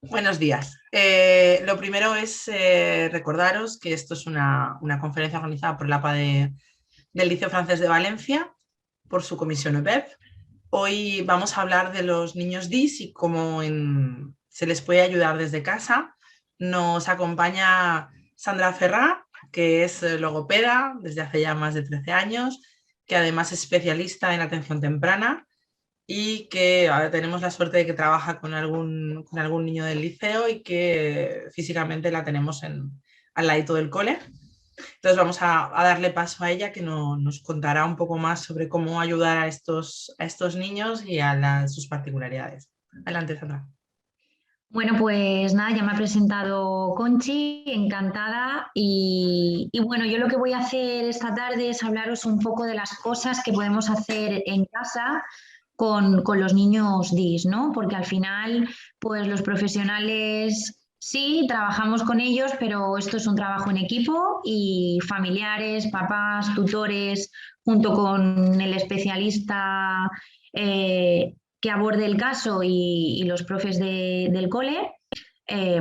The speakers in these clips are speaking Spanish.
Buenos días. Lo primero es recordaros que esto es una conferencia organizada por el APA del Liceo Francés de Valencia, por su comisión UPEP. Hoy vamos a hablar de los niños DIS y cómo se les puede ayudar desde casa. Nos acompaña Sandra Ferrá, que es logopeda desde hace ya más de 13 años, que además es especialista en atención temprana y que ahora tenemos la suerte de que trabaja con algún niño del liceo y que físicamente la tenemos al ladito del cole. Entonces vamos a darle paso a ella que nos contará un poco más sobre cómo ayudar a estos niños y sus particularidades. Adelante, Sandra. Bueno, pues nada, ya me ha presentado Conchi, encantada. Y bueno, yo lo que voy a hacer esta tarde es hablaros un poco de las cosas que podemos hacer en casa con los niños DIS, ¿no? Porque al final, pues los profesionales sí, trabajamos con ellos, pero esto es un trabajo en equipo y familiares, papás, tutores, junto con el especialista. Que aborde el caso y los profes del cole,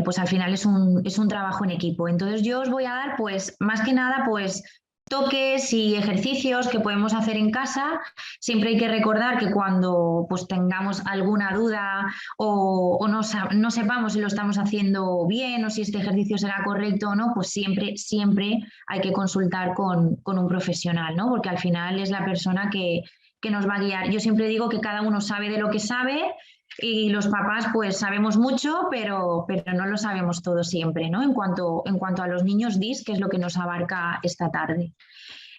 pues al final es un trabajo en equipo. Entonces yo os voy a dar, pues más que nada, pues toques y ejercicios que podemos hacer en casa. Siempre hay que recordar que cuando pues tengamos alguna duda o no sepamos si lo estamos haciendo bien o si este ejercicio será correcto o no, pues siempre hay que consultar con un profesional, ¿no? Porque al final es la persona que nos va a guiar. Yo siempre digo que cada uno sabe de lo que sabe y los papás pues sabemos mucho, pero no lo sabemos todo siempre, ¿no? En cuanto a los niños DIS, que es lo que nos abarca esta tarde.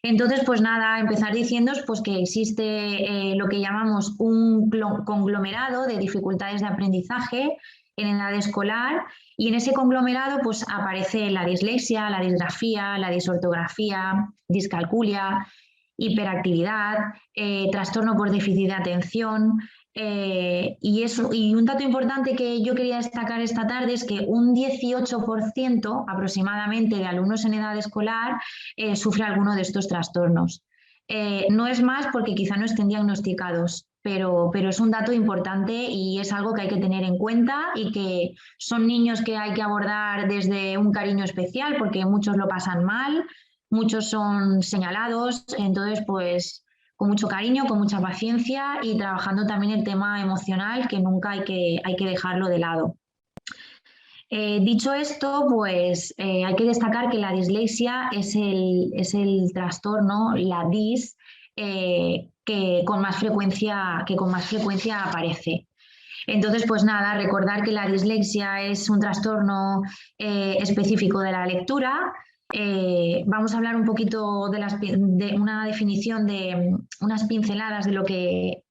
Entonces, pues nada, empezar diciéndoos pues, que existe lo que llamamos un conglomerado de dificultades de aprendizaje en edad escolar y en ese conglomerado pues aparece la dislexia, la disgrafía, la disortografía, discalculia, hiperactividad, trastorno por déficit de atención. Y un dato importante que yo quería destacar esta tarde es que un 18% aproximadamente de alumnos en edad escolar sufre alguno de estos trastornos. No es más porque quizá no estén diagnosticados, pero es un dato importante y es algo que hay que tener en cuenta y que son niños que hay que abordar desde un cariño especial porque muchos lo pasan mal, muchos son señalados, entonces pues con mucho cariño, con mucha paciencia y trabajando también el tema emocional que nunca hay que dejarlo de lado. Dicho esto, pues hay que destacar que la dislexia es el trastorno, la DIS, que con más frecuencia aparece. Entonces, pues nada, recordar que la dislexia es un trastorno específico de la lectura. Vamos a hablar un poquito de una definición de unas pinceladas de lo que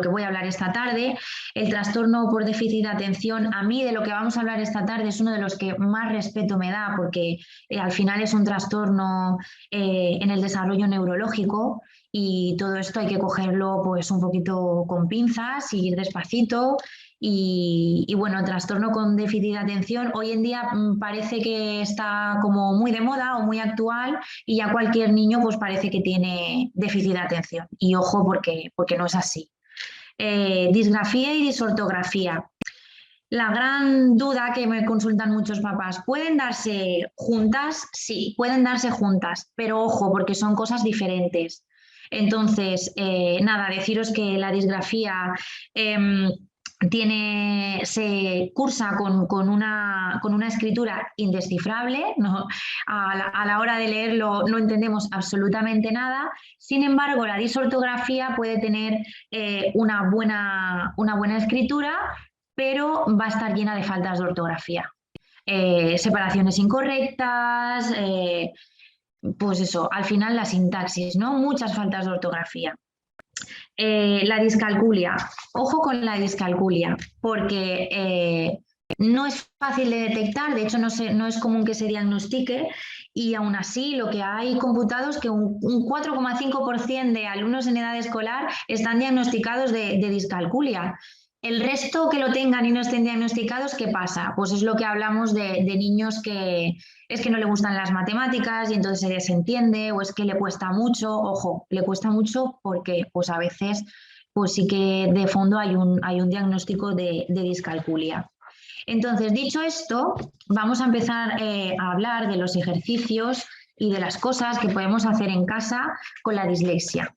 voy a hablar esta tarde. El trastorno por déficit de atención, a mí de lo que vamos a hablar esta tarde es uno de los que más respeto me da porque al final es un trastorno en el desarrollo neurológico y todo esto hay que cogerlo pues un poquito con pinzas y ir despacito. Y bueno, el trastorno con déficit de atención hoy en día parece que está como muy de moda o muy actual y ya cualquier niño pues parece que tiene déficit de atención. Y ojo porque no es así. Disgrafía y disortografía. La gran duda que me consultan muchos papás, ¿pueden darse juntas? Sí, pueden darse juntas, pero ojo, porque son cosas diferentes. Entonces, nada, deciros que la disgrafía se cursa con una escritura indescifrable, ¿no? A la hora de leerlo no entendemos absolutamente nada. Sin embargo, la disortografía puede tener una buena escritura, pero va a estar llena de faltas de ortografía. Separaciones incorrectas, pues eso, al final la sintaxis, ¿no? Muchas faltas de ortografía. La discalculia. Ojo con la discalculia, porque no es fácil de detectar, de hecho no es común que se diagnostique y aún así lo que hay computado es que un 4,5% de alumnos en edad escolar están diagnosticados de discalculia. El resto que lo tengan y no estén diagnosticados, ¿qué pasa? Pues es lo que hablamos de niños que es que no le gustan las matemáticas y entonces se desentiende o es que le cuesta mucho. Ojo, le cuesta mucho porque pues a veces pues sí que de fondo hay un diagnóstico de discalculia. Entonces, dicho esto, vamos a empezar a hablar de los ejercicios y de las cosas que podemos hacer en casa con la dislexia.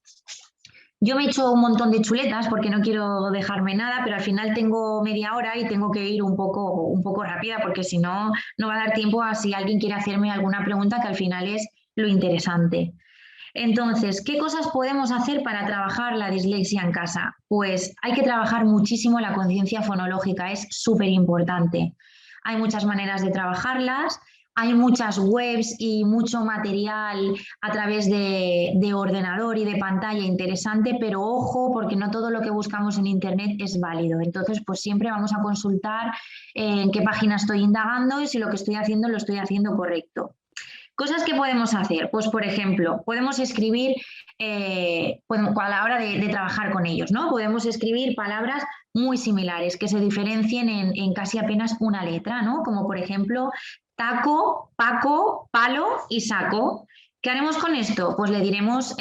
Yo me he hecho un montón de chuletas porque no quiero dejarme nada, pero al final tengo media hora y tengo que ir un poco rápida porque si no, no va a dar tiempo a si alguien quiere hacerme alguna pregunta, que al final es lo interesante. Entonces, ¿qué cosas podemos hacer para trabajar la dislexia en casa? Pues hay que trabajar muchísimo la conciencia fonológica, es súper importante. Hay muchas maneras de trabajarlas. Hay muchas webs y mucho material a través de ordenador y de pantalla interesante, pero ojo, porque no todo lo que buscamos en Internet es válido. Entonces, pues siempre vamos a consultar en qué página estoy indagando y si lo que estoy haciendo lo estoy haciendo correcto. Cosas que podemos hacer, pues por ejemplo, podemos escribir, a la hora de trabajar con ellos, ¿no? Podemos escribir palabras muy similares que se diferencien en casi apenas una letra, ¿no? Como por ejemplo, taco, paco, palo y saco. ¿Qué haremos con esto? Pues le diremos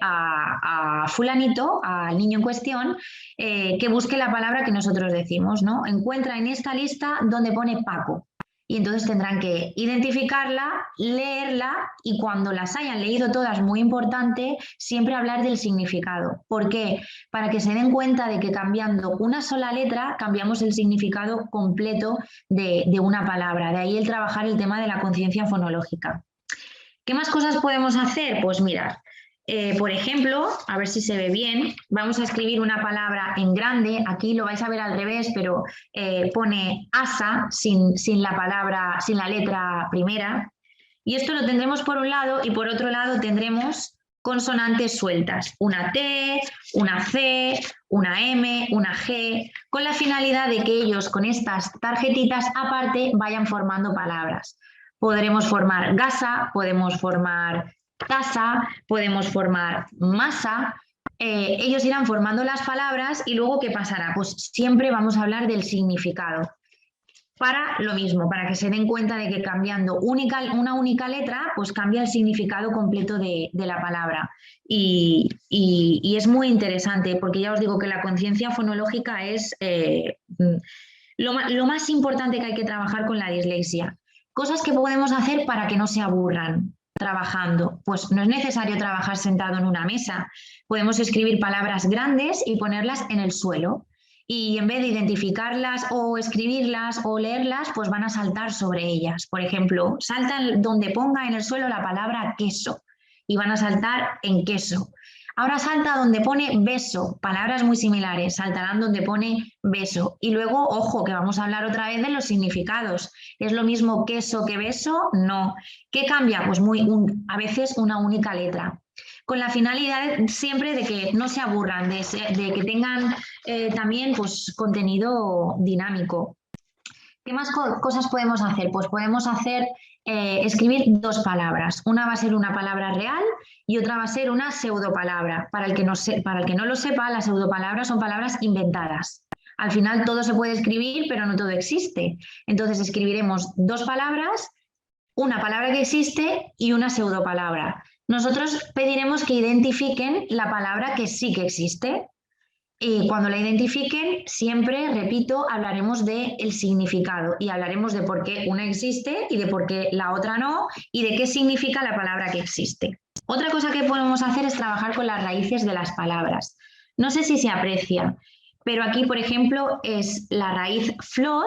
a fulanito, al niño en cuestión, que busque la palabra que nosotros decimos, ¿no? Encuentra en esta lista donde pone Paco. Y entonces tendrán que identificarla, leerla y cuando las hayan leído todas, muy importante, siempre hablar del significado. ¿Por qué? Para que se den cuenta de que cambiando una sola letra cambiamos el significado completo de una palabra. De ahí el trabajar el tema de la conciencia fonológica. ¿Qué más cosas podemos hacer? Pues mirad. Por ejemplo, a ver si se ve bien, vamos a escribir una palabra en grande, aquí lo vais a ver al revés, pero pone asa sin la letra primera, y esto lo tendremos por un lado y por otro lado tendremos consonantes sueltas, una T, una C, una M, una G, con la finalidad de que ellos con estas tarjetitas aparte vayan formando palabras. Podremos formar gasa, podemos formar taza, podemos formar masa, ellos irán formando las palabras y luego ¿qué pasará? Pues siempre vamos a hablar del significado. Para lo mismo, para que se den cuenta de que cambiando una única letra, pues cambia el significado completo de la palabra. Y es muy interesante, porque ya os digo que la conciencia fonológica es lo más importante que hay que trabajar con la dislexia. Cosas que podemos hacer para que no se aburran trabajando. Pues no es necesario trabajar sentado en una mesa. Podemos escribir palabras grandes y ponerlas en el suelo. Y en vez de identificarlas o escribirlas o leerlas, pues van a saltar sobre ellas. Por ejemplo, saltan donde ponga en el suelo la palabra queso y van a saltar en queso. Ahora salta donde pone beso, palabras muy similares, saltarán donde pone beso. Y luego, ojo, que vamos a hablar otra vez de los significados. ¿Es lo mismo queso que beso? No. ¿Qué cambia? Pues a veces una única letra. Con la finalidad siempre de que no se aburran, de que tengan también pues, contenido dinámico. ¿Qué más cosas podemos hacer? Pues podemos escribir dos palabras. Una va a ser una palabra real y otra va a ser una pseudopalabra. Para el que no lo sepa, las pseudopalabras son palabras inventadas. Al final todo se puede escribir, pero no todo existe. Entonces escribiremos dos palabras, una palabra que existe y una pseudopalabra. Nosotros pediremos que identifiquen la palabra que sí que existe. Y cuando la identifiquen, siempre, repito, hablaremos del significado y hablaremos de por qué una existe y de por qué la otra no y de qué significa la palabra que existe. Otra cosa que podemos hacer es trabajar con las raíces de las palabras. No sé si se aprecia, pero aquí, por ejemplo, es la raíz flor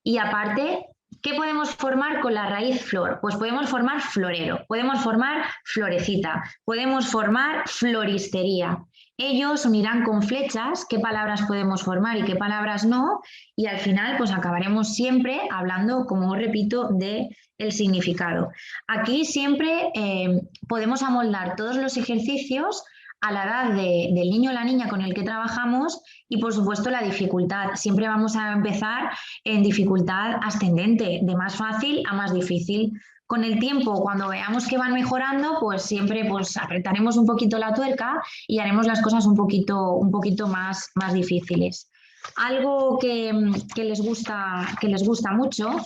y aparte, ¿qué podemos formar con la raíz flor? Pues podemos formar florero, podemos formar florecita, podemos formar floristería. Ellos unirán con flechas qué palabras podemos formar y qué palabras no, y al final pues acabaremos siempre hablando, como repito, del significado. Aquí siempre podemos amoldar todos los ejercicios a la edad del niño o la niña con el que trabajamos y por supuesto la dificultad. Siempre vamos a empezar en dificultad ascendente, de más fácil a más difícil. Con el tiempo, cuando veamos que van mejorando, pues siempre pues, apretaremos un poquito la tuerca y haremos las cosas un poquito más difíciles. Algo que les gusta mucho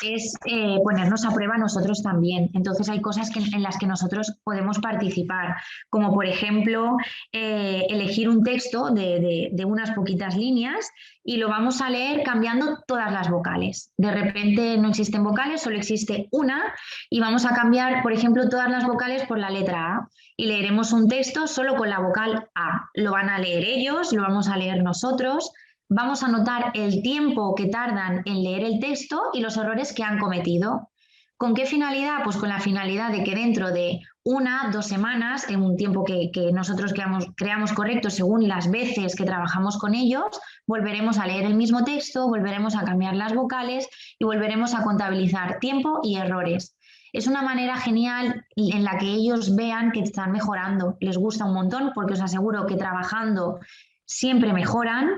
es ponernos a prueba nosotros también. Entonces hay cosas en las que nosotros podemos participar, como por ejemplo elegir un texto de unas poquitas líneas y lo vamos a leer cambiando todas las vocales. De repente no existen vocales, solo existe una y vamos a cambiar, por ejemplo, todas las vocales por la letra A y leeremos un texto solo con la vocal A. Lo van a leer ellos, lo vamos a leer nosotros. Vamos a notar el tiempo que tardan en leer el texto y los errores que han cometido. ¿Con qué finalidad? Pues con la finalidad de que dentro de 1 o 2 semanas, en un tiempo que nosotros creamos correcto según las veces que trabajamos con ellos, volveremos a leer el mismo texto, volveremos a cambiar las vocales y volveremos a contabilizar tiempo y errores. Es una manera genial en la que ellos vean que están mejorando. Les gusta un montón porque os aseguro que trabajando siempre mejoran.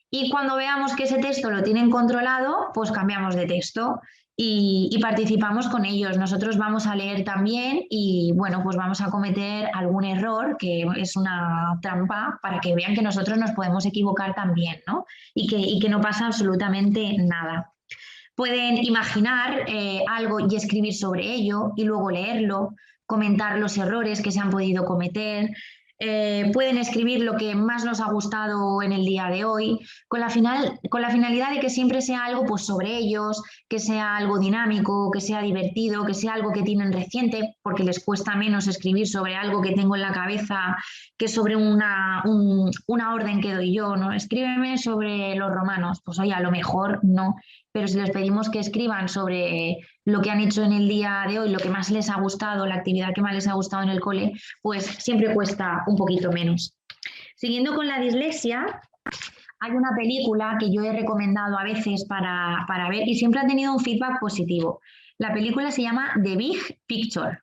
Y cuando veamos que ese texto lo tienen controlado, pues cambiamos de texto y participamos con ellos. Nosotros vamos a leer también y bueno, pues vamos a cometer algún error, que es una trampa para que vean que nosotros nos podemos equivocar también, ¿no? Y que no pasa absolutamente nada. Pueden imaginar algo y escribir sobre ello y luego leerlo, comentar los errores que se han podido cometer. Pueden escribir lo que más nos ha gustado en el día de hoy, con la finalidad de que siempre sea algo pues, sobre ellos, que sea algo dinámico, que sea divertido, que sea algo que tienen reciente, porque les cuesta menos escribir sobre algo que tengo en la cabeza que sobre una orden que doy yo, ¿no? Escríbeme sobre los romanos, pues oye, a lo mejor no, pero si les pedimos que escriban sobre lo que han hecho en el día de hoy, lo que más les ha gustado, la actividad que más les ha gustado en el cole, pues siempre cuesta un poquito menos. Siguiendo con la dislexia, hay una película que yo he recomendado a veces para ver y siempre ha tenido un feedback positivo. La película se llama The Big Picture.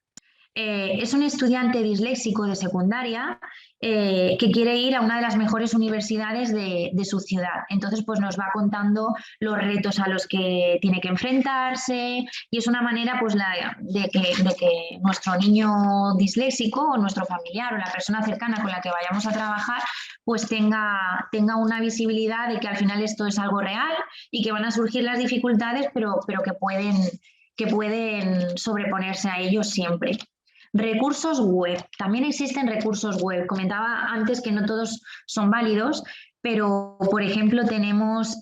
Es un estudiante disléxico de secundaria que quiere ir a una de las mejores universidades de su ciudad. Entonces, pues nos va contando los retos a los que tiene que enfrentarse y es una manera pues, de que nuestro niño disléxico o nuestro familiar o la persona cercana con la que vayamos a trabajar pues tenga una visibilidad de que al final esto es algo real y que van a surgir las dificultades, pero que pueden sobreponerse a ellos siempre. Recursos web. También existen recursos web. Comentaba antes que no todos son válidos, pero por ejemplo tenemos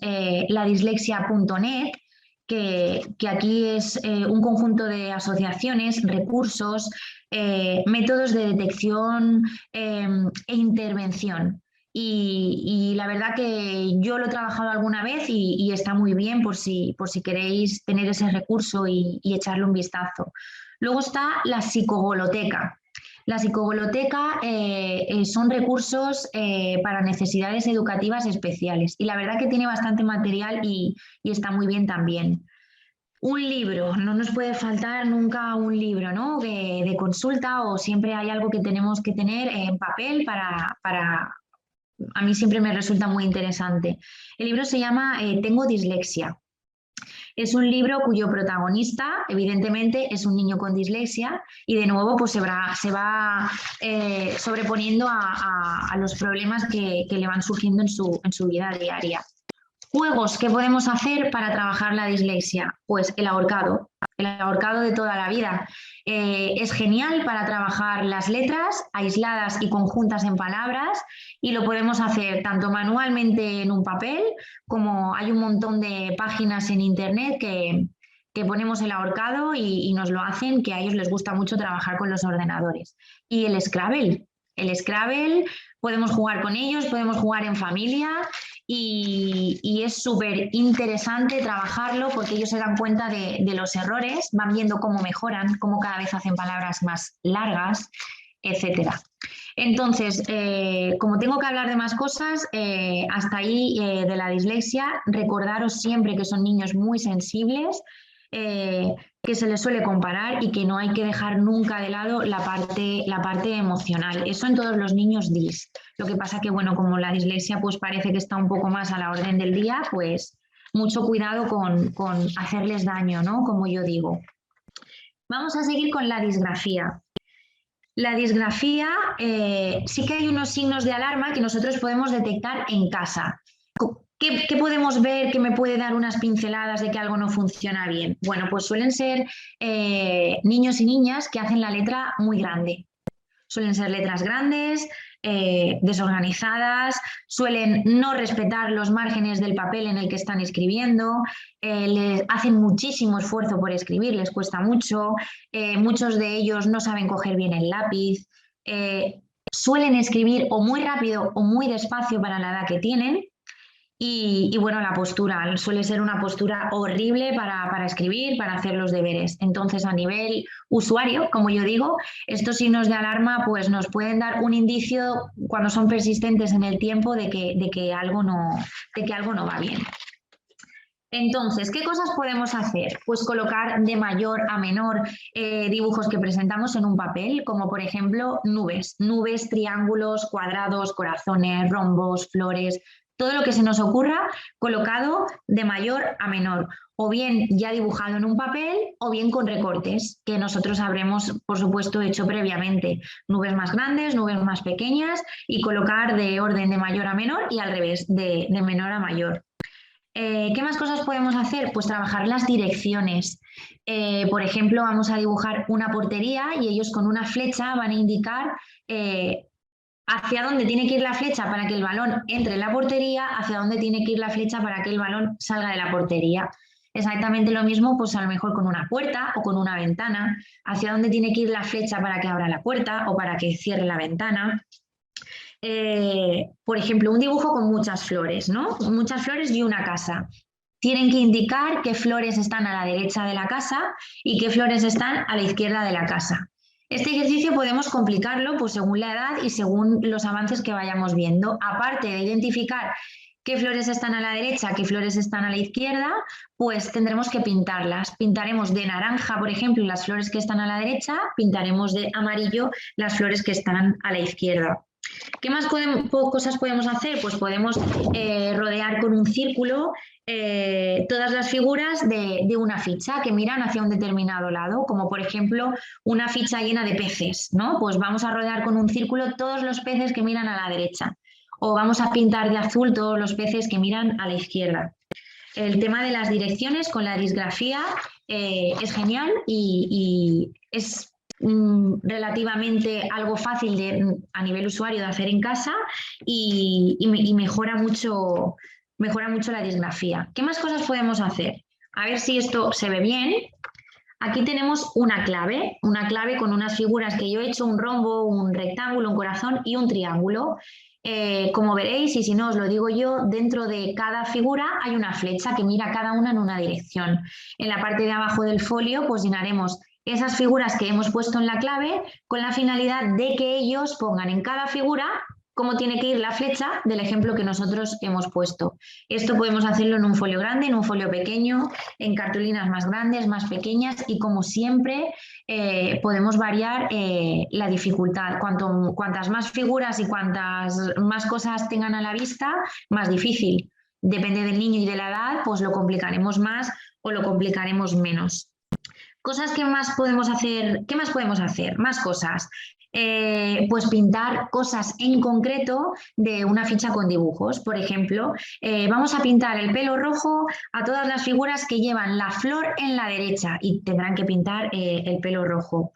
ladislexia.net, que aquí es un conjunto de asociaciones, recursos, métodos de detección e intervención. Y la verdad que yo lo he trabajado alguna vez y está muy bien por si queréis tener ese recurso y echarle un vistazo. Luego está la psicogoloteca. La psicogoloteca son recursos para necesidades educativas especiales y la verdad que tiene bastante material y está muy bien también. Un libro, no nos puede faltar nunca un libro, ¿no? de consulta o siempre hay algo que tenemos que tener en papel para... A mí siempre me resulta muy interesante. El libro se llama Tengo dislexia. Es un libro cuyo protagonista, evidentemente, es un niño con dislexia y de nuevo pues, se va sobreponiendo a los problemas que le van surgiendo en su vida diaria. Juegos que podemos hacer para trabajar la dislexia, pues el ahorcado de toda la vida. Es genial para trabajar las letras aisladas y conjuntas en palabras y lo podemos hacer tanto manualmente en un papel como hay un montón de páginas en internet que ponemos el ahorcado y nos lo hacen, que a ellos les gusta mucho trabajar con los ordenadores. Y el Scrabble podemos jugar con ellos, podemos jugar en familia y es súper interesante trabajarlo porque ellos se dan cuenta de los errores, van viendo cómo mejoran, cómo cada vez hacen palabras más largas, etc. Entonces, como tengo que hablar de más cosas, hasta ahí de la dislexia, recordaros siempre que son niños muy sensibles, que se les suele comparar y que no hay que dejar nunca de lado la parte emocional. Eso en todos los niños DIS. Lo que pasa que, bueno, como la dislexia pues parece que está un poco más a la orden del día, pues mucho cuidado con hacerles daño, ¿no? Como yo digo. Vamos a seguir con la disgrafía. La disgrafía sí que hay unos signos de alarma que nosotros podemos detectar en casa. ¿Qué podemos ver que me puede dar unas pinceladas de que algo no funciona bien? Bueno, pues suelen ser niños y niñas que hacen la letra muy grande. Suelen ser letras grandes, desorganizadas, suelen no respetar los márgenes del papel en el que están escribiendo, les hacen muchísimo esfuerzo por escribir, les cuesta mucho, muchos de ellos no saben coger bien el lápiz, suelen escribir o muy rápido o muy despacio para la edad que tienen. Y bueno, la postura suele ser una postura horrible para escribir, para hacer los deberes. Entonces, a nivel usuario, como yo digo, estos signos de alarma pues, nos pueden dar un indicio cuando son persistentes en el tiempo de que algo no va bien. Entonces, ¿qué cosas podemos hacer? Pues colocar de mayor a menor dibujos que presentamos en un papel, como por ejemplo nubes, triángulos, cuadrados, corazones, rombos, flores. Todo lo que se nos ocurra colocado de mayor a menor, o bien ya dibujado en un papel o bien con recortes que nosotros habremos, por supuesto, hecho previamente. Nubes más grandes, nubes más pequeñas y colocar de orden de mayor a menor y al revés, de menor a mayor. ¿Qué más cosas podemos hacer? Pues trabajar las direcciones. Por ejemplo, vamos a dibujar una portería y ellos con una flecha van a indicar hacia dónde tiene que ir la flecha para que el balón entre en la portería, hacia dónde tiene que ir la flecha para que el balón salga de la portería. Exactamente lo mismo, pues a lo mejor con una puerta o con una ventana, hacia dónde tiene que ir la flecha para que abra la puerta o para que cierre la ventana. Por ejemplo, un dibujo con muchas flores, ¿no? Muchas flores y una casa. Tienen que indicar qué flores están a la derecha de la casa y qué flores están a la izquierda de la casa. Este ejercicio podemos complicarlo pues, según la edad y según los avances que vayamos viendo. Aparte de identificar qué flores están a la derecha, qué flores están a la izquierda, pues tendremos que pintarlas. Pintaremos de naranja, por ejemplo, las flores que están a la derecha, pintaremos de amarillo las flores que están a la izquierda. ¿Qué más cosas podemos hacer? Pues podemos rodear con un círculo todas las figuras de una ficha que miran hacia un determinado lado, como por ejemplo una ficha llena de peces, ¿no? Pues vamos a rodear con un círculo todos los peces que miran a la derecha, o vamos a pintar de azul todos los peces que miran a la izquierda. El tema de las direcciones con la disgrafía es genial y es relativamente algo fácil a nivel usuario de hacer en casa y mejora mucho la disgrafía. ¿Qué más cosas podemos hacer? A ver si esto se ve bien. Aquí tenemos una clave con unas figuras que yo he hecho, un rombo, un rectángulo, un corazón y un triángulo. Como veréis, y si no os lo digo yo, dentro de cada figura hay una flecha que mira cada una en una dirección. En la parte de abajo del folio pues llenaremos esas figuras que hemos puesto en la clave con la finalidad de que ellos pongan en cada figura cómo tiene que ir la flecha del ejemplo que nosotros hemos puesto. Esto podemos hacerlo en un folio grande, en un folio pequeño, en cartulinas más grandes, más pequeñas y como siempre podemos variar la dificultad. Cuantas más figuras y cuantas más cosas tengan a la vista, más difícil. Depende del niño y de la edad, pues lo complicaremos más o lo complicaremos menos. Cosas que más podemos hacer, ¿qué más podemos hacer? Más cosas. Pues pintar cosas en concreto de una ficha con dibujos. Por ejemplo, vamos a pintar el pelo rojo a todas las figuras que llevan la flor en la derecha y tendrán que pintar el pelo rojo.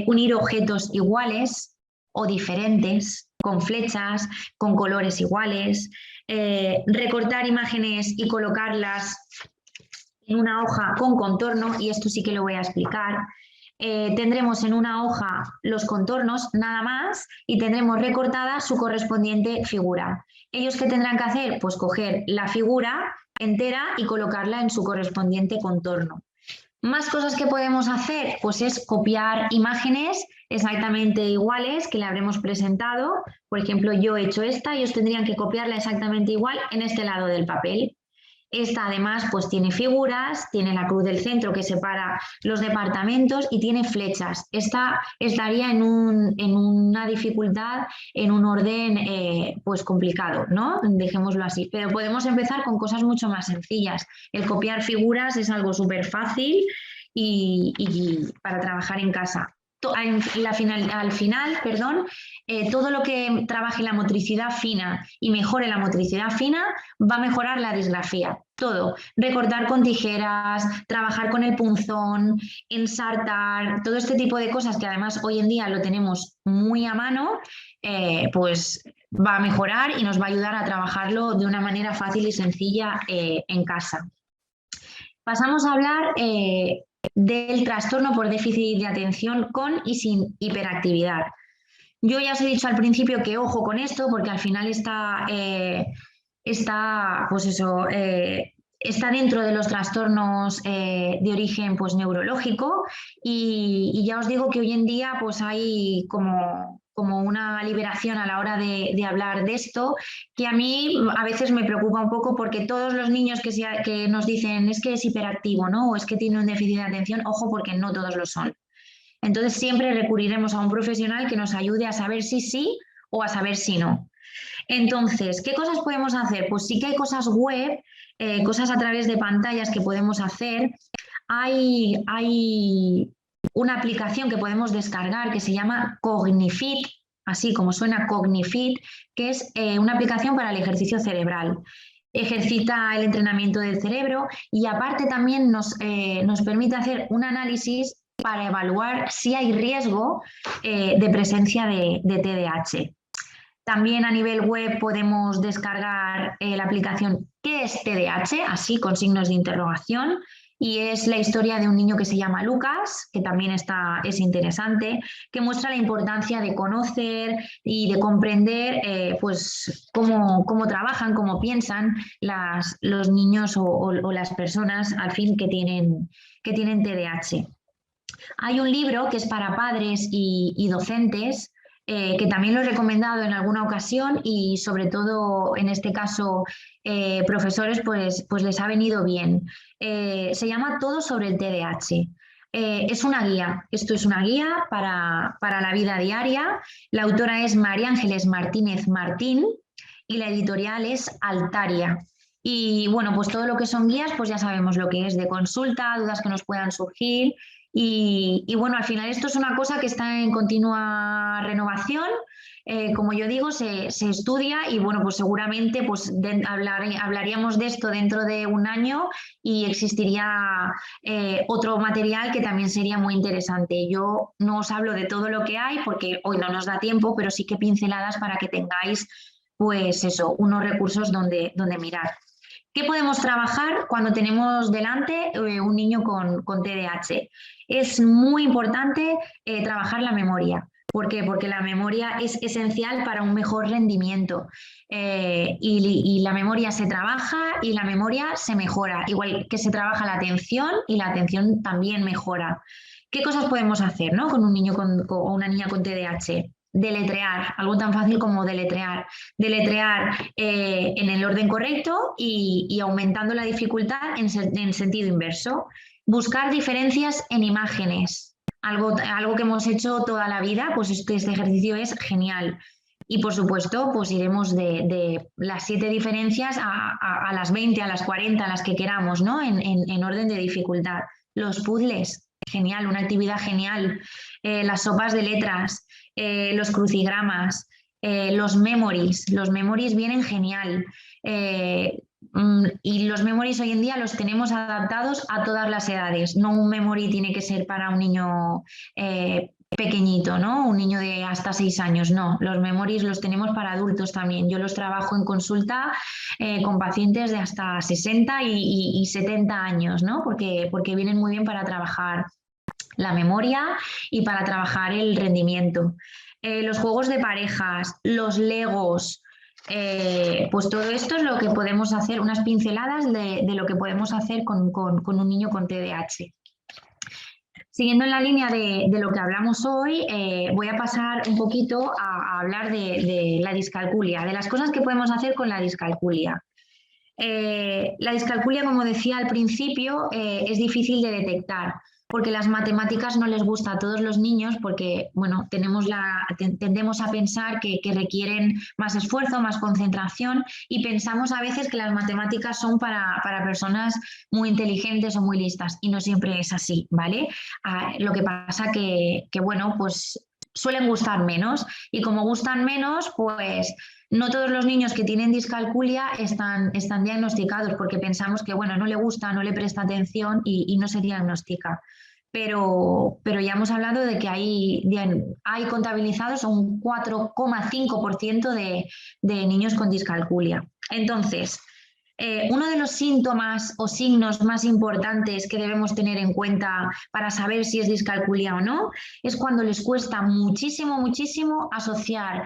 Unir objetos iguales o diferentes con flechas, con colores iguales. Recortar imágenes y colocarlas en una hoja con contorno, y esto sí que lo voy a explicar. Tendremos en una hoja los contornos nada más y tendremos recortada su correspondiente figura. ¿Ellos qué tendrán que hacer? Pues coger la figura entera y colocarla en su correspondiente contorno. Más cosas que podemos hacer, pues es copiar imágenes exactamente iguales que le habremos presentado. Por ejemplo, yo he hecho esta, ellos tendrían que copiarla exactamente igual en este lado del papel. Esta además pues tiene figuras, tiene la cruz del centro que separa los departamentos y tiene flechas. Esta estaría en una dificultad, en un orden pues complicado, ¿no? Dejémoslo así. Pero podemos empezar con cosas mucho más sencillas. El copiar figuras es algo súper fácil y para trabajar en casa. al final, todo lo que trabaje la motricidad fina y mejore la motricidad fina va a mejorar la disgrafía. Todo. Recortar con tijeras, trabajar con el punzón, ensartar, todo este tipo de cosas que además hoy en día lo tenemos muy a mano, pues va a mejorar y nos va a ayudar a trabajarlo de una manera fácil y sencilla en casa. Pasamos a hablar del trastorno por déficit de atención con y sin hiperactividad. Yo ya os he dicho al principio que ojo con esto, porque al final está dentro de los trastornos de origen pues, neurológico y ya os digo que hoy en día pues, hay como una liberación a la hora de hablar de esto, que a mí a veces me preocupa un poco porque todos los niños que nos dicen es que es hiperactivo, ¿no? O es que tiene un déficit de atención, ojo porque no todos lo son. Entonces siempre recurriremos a un profesional que nos ayude a saber si sí o a saber si no. Entonces, ¿qué cosas podemos hacer? Pues sí que hay cosas web, cosas a través de pantallas que podemos hacer. Hay una aplicación que podemos descargar que se llama Cognifit, así como suena Cognifit, que es una aplicación para el ejercicio cerebral. Ejercita el entrenamiento del cerebro y aparte también nos permite hacer un análisis para evaluar si hay riesgo de presencia de TDAH. También a nivel web podemos descargar la aplicación ¿Qué es TDAH? Así con signos de interrogación. Y es la historia de un niño que se llama Lucas, que también es interesante, que muestra la importancia de conocer y de comprender pues, cómo trabajan, cómo piensan los niños o las personas al fin que tienen TDAH. Hay un libro que es para padres y docentes, que también lo he recomendado en alguna ocasión y sobre todo en este caso profesores pues les ha venido bien. Se llama Todo sobre el TDAH. Es una guía, esto es una guía para la vida diaria. La autora es María Ángeles Martínez Martín y la editorial es Altaria. Y bueno, pues todo lo que son guías, pues ya sabemos lo que es de consulta, dudas que nos puedan surgir. Y bueno, al final esto es una cosa que está en continua renovación. Como yo digo, se estudia y bueno, pues seguramente pues hablaríamos de esto dentro de un año y existiría otro material que también sería muy interesante. Yo no os hablo de todo lo que hay porque hoy no nos da tiempo, pero sí que pinceladas para que tengáis pues eso, unos recursos donde mirar. ¿Qué podemos trabajar cuando tenemos delante un niño con TDAH? Es muy importante trabajar la memoria. ¿Por qué? Porque la memoria es esencial para un mejor rendimiento y la memoria se trabaja y la memoria se mejora, igual que se trabaja la atención y la atención también mejora. ¿Qué cosas podemos hacer, ¿no? con un niño o una niña con TDAH? Deletrear, algo tan fácil como deletrear en el orden correcto y aumentando la dificultad en sentido inverso. Buscar diferencias en imágenes, algo que hemos hecho toda la vida, pues este ejercicio es genial. Y por supuesto, pues iremos de las 7 diferencias a las 20, a las 40, a las que queramos, ¿no? En orden de dificultad. Los puzzles, genial, una actividad genial. Las sopas de letras, los crucigramas, los memories vienen genial. Y los memories hoy en día los tenemos adaptados a todas las edades. No un memory tiene que ser para un niño pequeñito, ¿no? Un niño de hasta 6 años, no. Los memories los tenemos para adultos también. Yo los trabajo en consulta con pacientes de hasta 60 y 70 años, ¿no? Porque vienen muy bien para trabajar la memoria y para trabajar el rendimiento. Los juegos de parejas, los legos, pues todo esto es lo que podemos hacer, unas pinceladas de lo que podemos hacer con un niño con TDAH. Siguiendo en la línea de lo que hablamos hoy, voy a pasar un poquito a hablar de la discalculia, de las cosas que podemos hacer con la discalculia. La discalculia, como decía al principio, es difícil de detectar. porque las matemáticas no les gusta a todos los niños porque, bueno, tendemos a pensar que requieren más esfuerzo, más concentración y pensamos a veces que las matemáticas son para personas muy inteligentes o muy listas y no siempre es así, ¿vale? Lo que pasa que, bueno, pues suelen gustar menos y como gustan menos, pues no todos los niños que tienen discalculia están diagnosticados porque pensamos que, bueno, no le gusta, no le presta atención y no se diagnostica. Pero ya hemos hablado de que hay contabilizados un 4,5% de niños con discalculia. Entonces, uno de los síntomas o signos más importantes que debemos tener en cuenta para saber si es discalculia o no es cuando les cuesta muchísimo, muchísimo asociar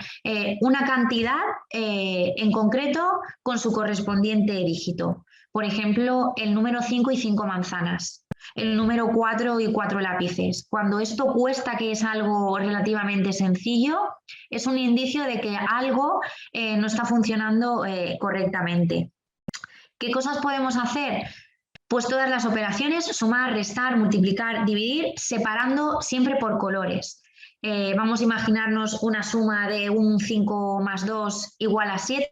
una cantidad en concreto con su correspondiente dígito. Por ejemplo, el número 5 y 5 manzanas, el número 4 y 4 lápices. Cuando esto cuesta, que es algo relativamente sencillo, es un indicio de que algo no está funcionando correctamente. ¿Qué cosas podemos hacer? Pues todas las operaciones, sumar, restar, multiplicar, dividir, separando siempre por colores. Vamos a imaginarnos una suma de un 5 más 2 igual a 7.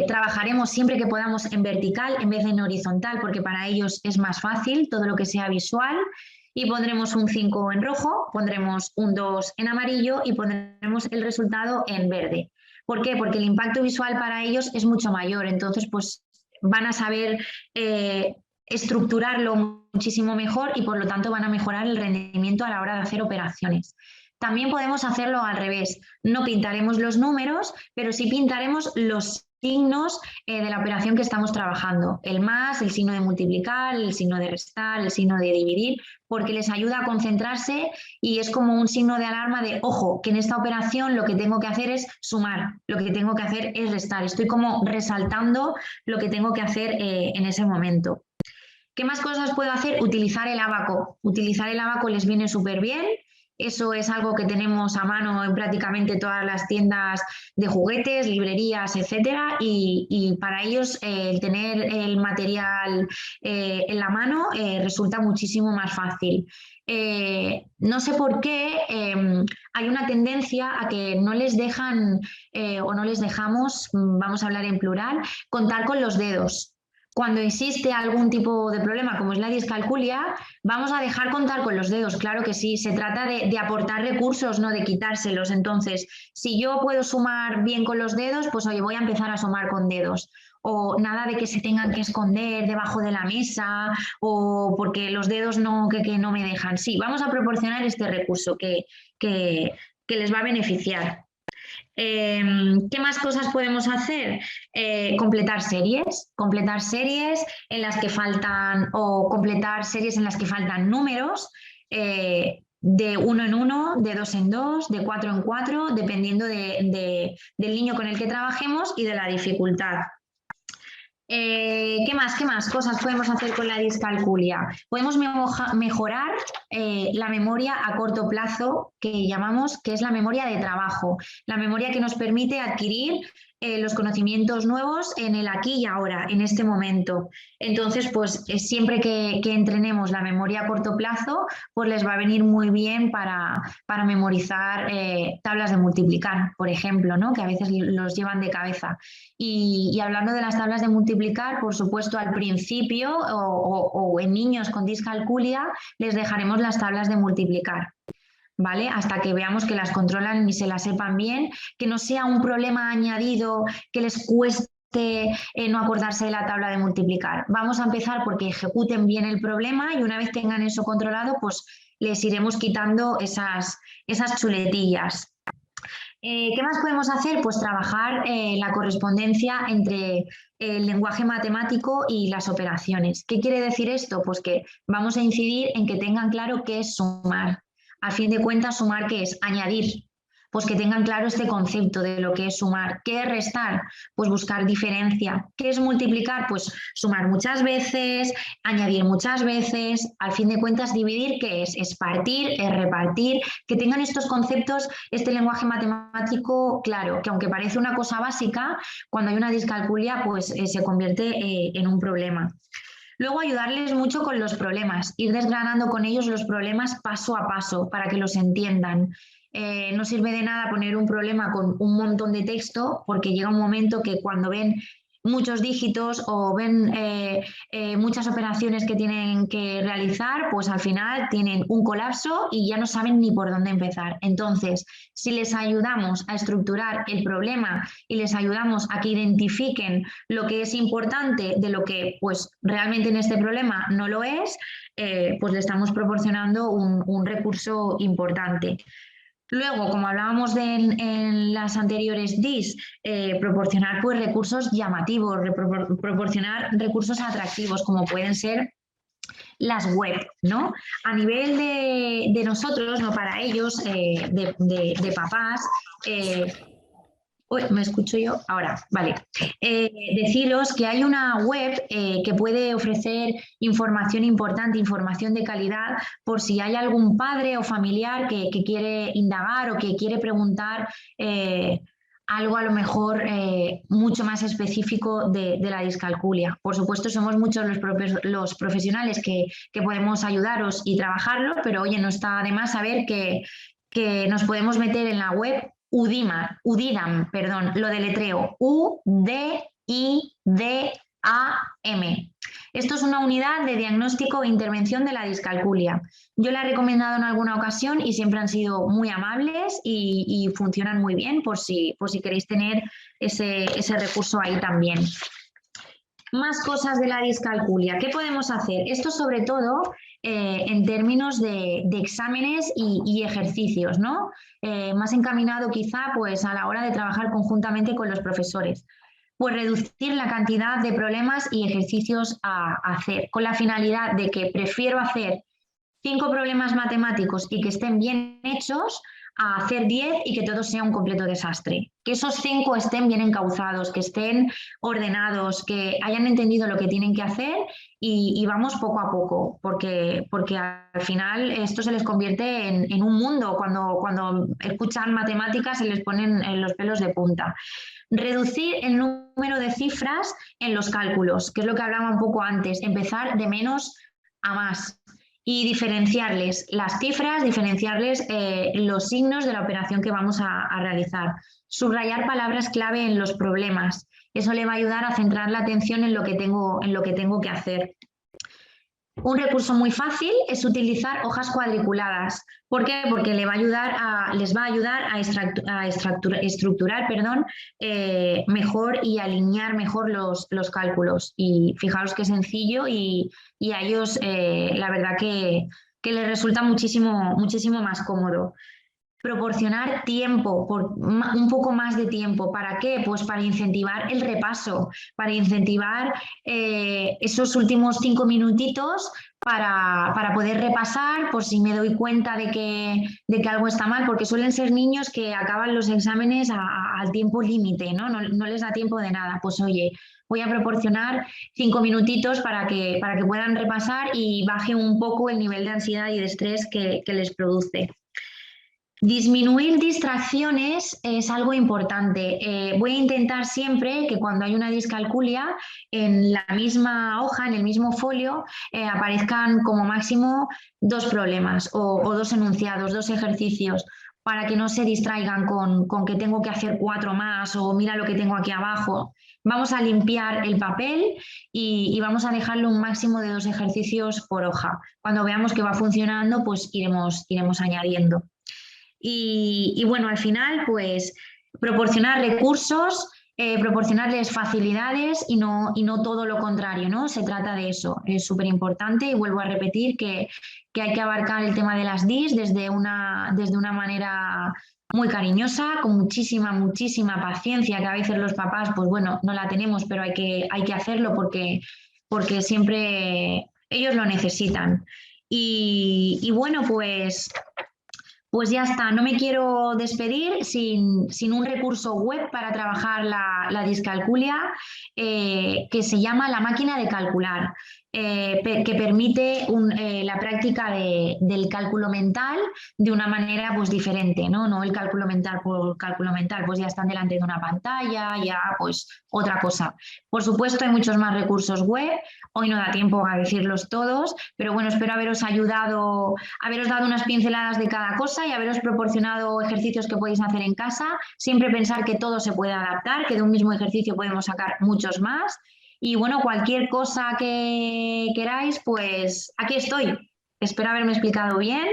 Trabajaremos siempre que podamos en vertical en vez de en horizontal, porque para ellos es más fácil todo lo que sea visual. Y pondremos un 5 en rojo, pondremos un 2 en amarillo y pondremos el resultado en verde. ¿Por qué? Porque el impacto visual para ellos es mucho mayor, entonces pues van a saber estructurarlo muchísimo mejor y por lo tanto van a mejorar el rendimiento a la hora de hacer operaciones. También podemos hacerlo al revés, no pintaremos los números, pero sí pintaremos los signos de la operación que estamos trabajando, el más, el signo de multiplicar, el signo de restar, el signo de dividir, porque les ayuda a concentrarse y es como un signo de alarma de, ojo, que en esta operación lo que tengo que hacer es sumar, lo que tengo que hacer es restar, estoy como resaltando lo que tengo que hacer en ese momento. ¿Qué más cosas puedo hacer? Utilizar el ábaco. Utilizar el ábaco les viene súper bien. Eso es algo que tenemos a mano en prácticamente todas las tiendas de juguetes, librerías, etcétera, y para ellos el tener el material en la mano resulta muchísimo más fácil. No sé por qué hay una tendencia a que no les dejan o no les dejamos, vamos a hablar en plural, contar con los dedos. Cuando existe algún tipo de problema, como es la discalculia, vamos a dejar contar con los dedos, claro que sí, se trata de aportar recursos, no de quitárselos. Entonces, si yo puedo sumar bien con los dedos, pues oye, voy a empezar a sumar con dedos. O nada de que se tengan que esconder debajo de la mesa o porque los dedos que no me dejan. Sí, vamos a proporcionar este recurso que les va a beneficiar. ¿Qué más cosas podemos hacer? Completar series en las que faltan o completar series en las que faltan números de 1 en 1, de 2 en 2, de 4 en 4, dependiendo del niño con el que trabajemos y de la dificultad. ¿Qué más cosas podemos hacer con la discalculia? Podemos mejorar la memoria a corto plazo, que llamamos, que es la memoria de trabajo, la memoria que nos permite adquirir los conocimientos nuevos en el aquí y ahora, en este momento. Entonces, pues siempre que entrenemos la memoria a corto plazo, pues les va a venir muy bien para memorizar tablas de multiplicar, por ejemplo, ¿no? Que a veces los llevan de cabeza. Y hablando de las tablas de multiplicar, por supuesto, al principio o en niños con discalculia, les dejaremos las tablas de multiplicar, ¿vale? Hasta que veamos que las controlan y se las sepan bien, que no sea un problema añadido, que les cueste no acordarse de la tabla de multiplicar. Vamos a empezar porque ejecuten bien el problema y una vez tengan eso controlado, pues les iremos quitando esas chuletillas. ¿Qué más podemos hacer? Pues trabajar la correspondencia entre el lenguaje matemático y las operaciones. ¿Qué quiere decir esto? Pues que vamos a incidir en que tengan claro qué es sumar. A fin de cuentas, sumar, ¿qué es? Añadir. Pues que tengan claro este concepto de lo que es sumar. ¿Qué es restar? Pues buscar diferencia. ¿Qué es multiplicar? Pues sumar muchas veces, añadir muchas veces. Al fin de cuentas, dividir, ¿qué es? Es partir, es repartir. Que tengan estos conceptos, este lenguaje matemático claro, que aunque parece una cosa básica, cuando hay una discalculia, pues se convierte en un problema. Luego ayudarles mucho con los problemas, ir desgranando con ellos los problemas paso a paso para que los entiendan. No sirve de nada poner un problema con un montón de texto porque llega un momento que cuando ven muchos dígitos o ven muchas operaciones que tienen que realizar, pues al final tienen un colapso y ya no saben ni por dónde empezar. Entonces, si les ayudamos a estructurar el problema y les ayudamos a que identifiquen lo que es importante de lo que pues realmente en este problema no lo es, pues le estamos proporcionando un recurso importante. Luego, como hablábamos en las anteriores DIS, proporcionar pues, recursos llamativos, proporcionar recursos atractivos, como pueden ser las web, ¿no? A nivel de nosotros, no para ellos, de papás, uy, ¿me escucho yo? Ahora, vale. Deciros que hay una web que puede ofrecer información importante, información de calidad, por si hay algún padre o familiar que quiere indagar o que quiere preguntar algo a lo mejor mucho más específico de la discalculia. Por supuesto, somos muchos los profesionales que podemos ayudaros y trabajarlo, pero oye, no está de más saber que nos podemos meter en la web UDIDAM, perdón, lo deletreo, UDIDAM. Esto es una unidad de diagnóstico e intervención de la discalculia. Yo la he recomendado en alguna ocasión y siempre han sido muy amables y funcionan muy bien por si queréis tener ese recurso ahí también. Más cosas de la discalculia. ¿Qué podemos hacer? Esto sobre todo en términos de exámenes y ejercicios, ¿no? Más encaminado quizá pues, a la hora de trabajar conjuntamente con los profesores. Pues reducir la cantidad de problemas y ejercicios a hacer, con la finalidad de que prefiero hacer 5 problemas matemáticos y que estén bien hechos a hacer 10 y que todo sea un completo desastre. Que esos 5 estén bien encauzados, que estén ordenados, que hayan entendido lo que tienen que hacer y vamos poco a poco, porque al final esto se les convierte en un mundo. Cuando escuchan matemáticas se les ponen los pelos de punta. Reducir el número de cifras en los cálculos, que es lo que hablaba un poco antes, empezar de menos a más. Y diferenciarles las cifras, diferenciarles los signos de la operación que vamos a realizar. Subrayar palabras clave en los problemas. Eso le va a ayudar a centrar la atención en lo que tengo que hacer. Un recurso muy fácil es utilizar hojas cuadriculadas. ¿Por qué? Porque les va a ayudar a estructurar mejor y alinear mejor los cálculos. Y fijaros qué sencillo y a ellos la verdad que les resulta muchísimo más cómodo. Proporcionar tiempo, un poco más de tiempo. ¿Para qué? Pues para incentivar el repaso, para incentivar esos últimos 5 minutitos para poder repasar por si me doy cuenta de que algo está mal, porque suelen ser niños que acaban los exámenes al tiempo límite, ¿no? No les da tiempo de nada. Pues oye, voy a proporcionar 5 minutitos para que puedan repasar y baje un poco el nivel de ansiedad y de estrés que les produce. Disminuir distracciones es algo importante. Voy a intentar siempre que cuando hay una discalculia, en la misma hoja, en el mismo folio, aparezcan como máximo 2 problemas o 2 enunciados, 2 ejercicios, para que no se distraigan con que tengo que hacer 4 más o mira lo que tengo aquí abajo. Vamos a limpiar el papel y vamos a dejarlo un máximo de 2 ejercicios por hoja. Cuando veamos que va funcionando, pues iremos añadiendo. Y bueno, al final, pues proporcionar recursos, proporcionarles facilidades y no todo lo contrario, ¿no? Se trata de eso, es súper importante y vuelvo a repetir que hay que abarcar el tema de las DIS desde una manera muy cariñosa, con muchísima paciencia, que a veces los papás, pues bueno, no la tenemos, pero hay que hacerlo porque siempre ellos lo necesitan. Y bueno, pues ya está, no me quiero despedir sin un recurso web para trabajar la discalculia que se llama La máquina de calcular. que permite la práctica del cálculo mental de una manera pues diferente, ¿no? No el cálculo mental por cálculo mental, pues ya están delante de una pantalla, ya pues otra cosa. Por supuesto hay muchos más recursos web, hoy no da tiempo a decirlos todos, pero bueno, espero haberos ayudado, haberos dado unas pinceladas de cada cosa y haberos proporcionado ejercicios que podéis hacer en casa. Siempre pensar que todo se puede adaptar, que de un mismo ejercicio podemos sacar muchos más. Y bueno, cualquier cosa que queráis, pues aquí estoy. Espero haberme explicado bien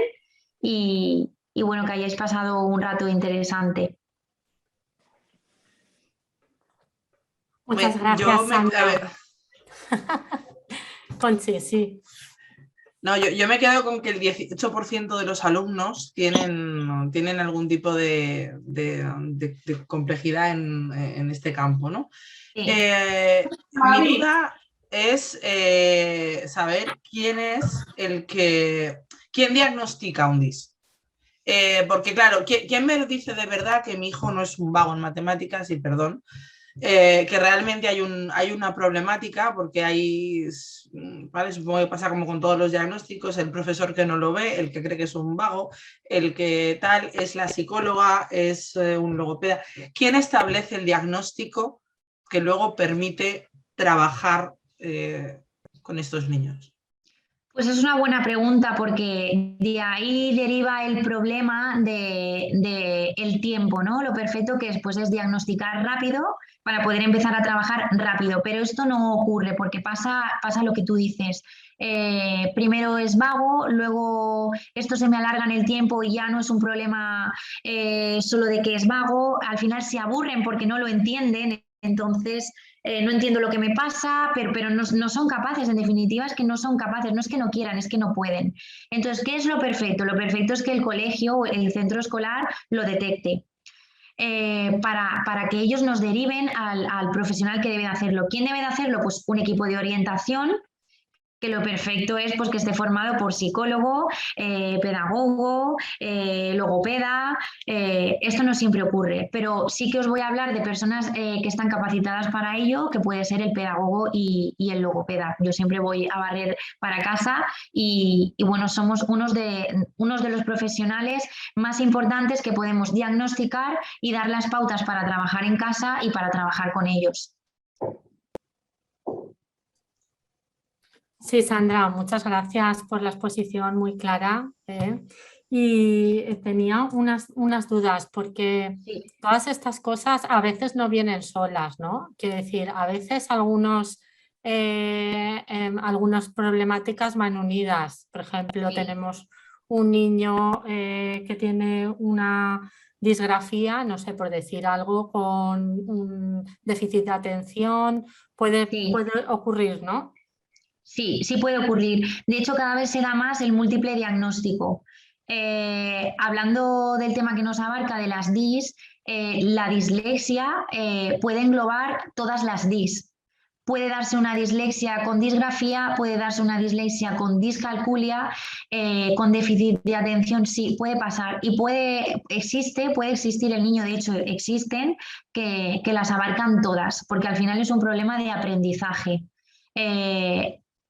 y bueno, que hayáis pasado un rato interesante. Muchas gracias, Sandra. A ver. Conchi, sí. No, yo me quedo con que el 18% de los alumnos tienen algún tipo de complejidad en este campo, ¿no? Sí. Mi duda es saber quién diagnostica un DIS. Porque claro, ¿quién me dice de verdad que mi hijo no es un vago en matemáticas? Y perdón, que realmente hay una problemática porque ¿vale? Supongo que pasa como con todos los diagnósticos, el profesor que no lo ve, el que cree que es un vago, el que tal, es la psicóloga, es un logopeda. ¿Quién establece el diagnóstico que luego permite trabajar con estos niños? Pues es una buena pregunta porque de ahí deriva el problema del tiempo, ¿no? Lo perfecto que es, pues, es diagnosticar rápido para poder empezar a trabajar rápido, pero esto no ocurre porque pasa lo que tú dices. Primero es vago, luego esto se me alarga en el tiempo y ya no es un problema solo de que es vago, al final se aburren porque no lo entienden, entonces no entiendo lo que me pasa, pero no son capaces, en definitiva es que no son capaces, no es que no quieran, es que no pueden. Entonces, ¿qué es lo perfecto? Lo perfecto es que el colegio o el centro escolar lo detecte. Para que ellos nos deriven al profesional que debe de hacerlo. ¿Quién debe de hacerlo? Pues un equipo de orientación, que lo perfecto es pues, que esté formado por psicólogo, pedagogo, logopeda. Esto no siempre ocurre, pero sí que os voy a hablar de personas que están capacitadas para ello, que puede ser el pedagogo y el logopeda. Yo siempre voy a barrer para casa y bueno, somos unos de los profesionales más importantes que podemos diagnosticar y dar las pautas para trabajar en casa y para trabajar con ellos. Sí, Sandra, muchas gracias por la exposición muy clara. Y tenía unas dudas porque sí, todas estas cosas a veces no vienen solas, ¿no? Quiero decir, a veces algunas problemáticas van unidas. Por ejemplo, sí, tenemos un niño que tiene una disgrafía, no sé, por decir algo, con un déficit de atención, puede ocurrir, ¿no? Sí, sí puede ocurrir. De hecho, cada vez se da más el múltiple diagnóstico. Hablando del tema que nos abarca de las DIS, la dislexia puede englobar todas las DIS. Puede darse una dislexia con disgrafía, puede darse una dislexia con discalculia, con déficit de atención, sí, puede pasar. Y puede existir el niño, de hecho existen, que las abarcan todas, porque al final es un problema de aprendizaje.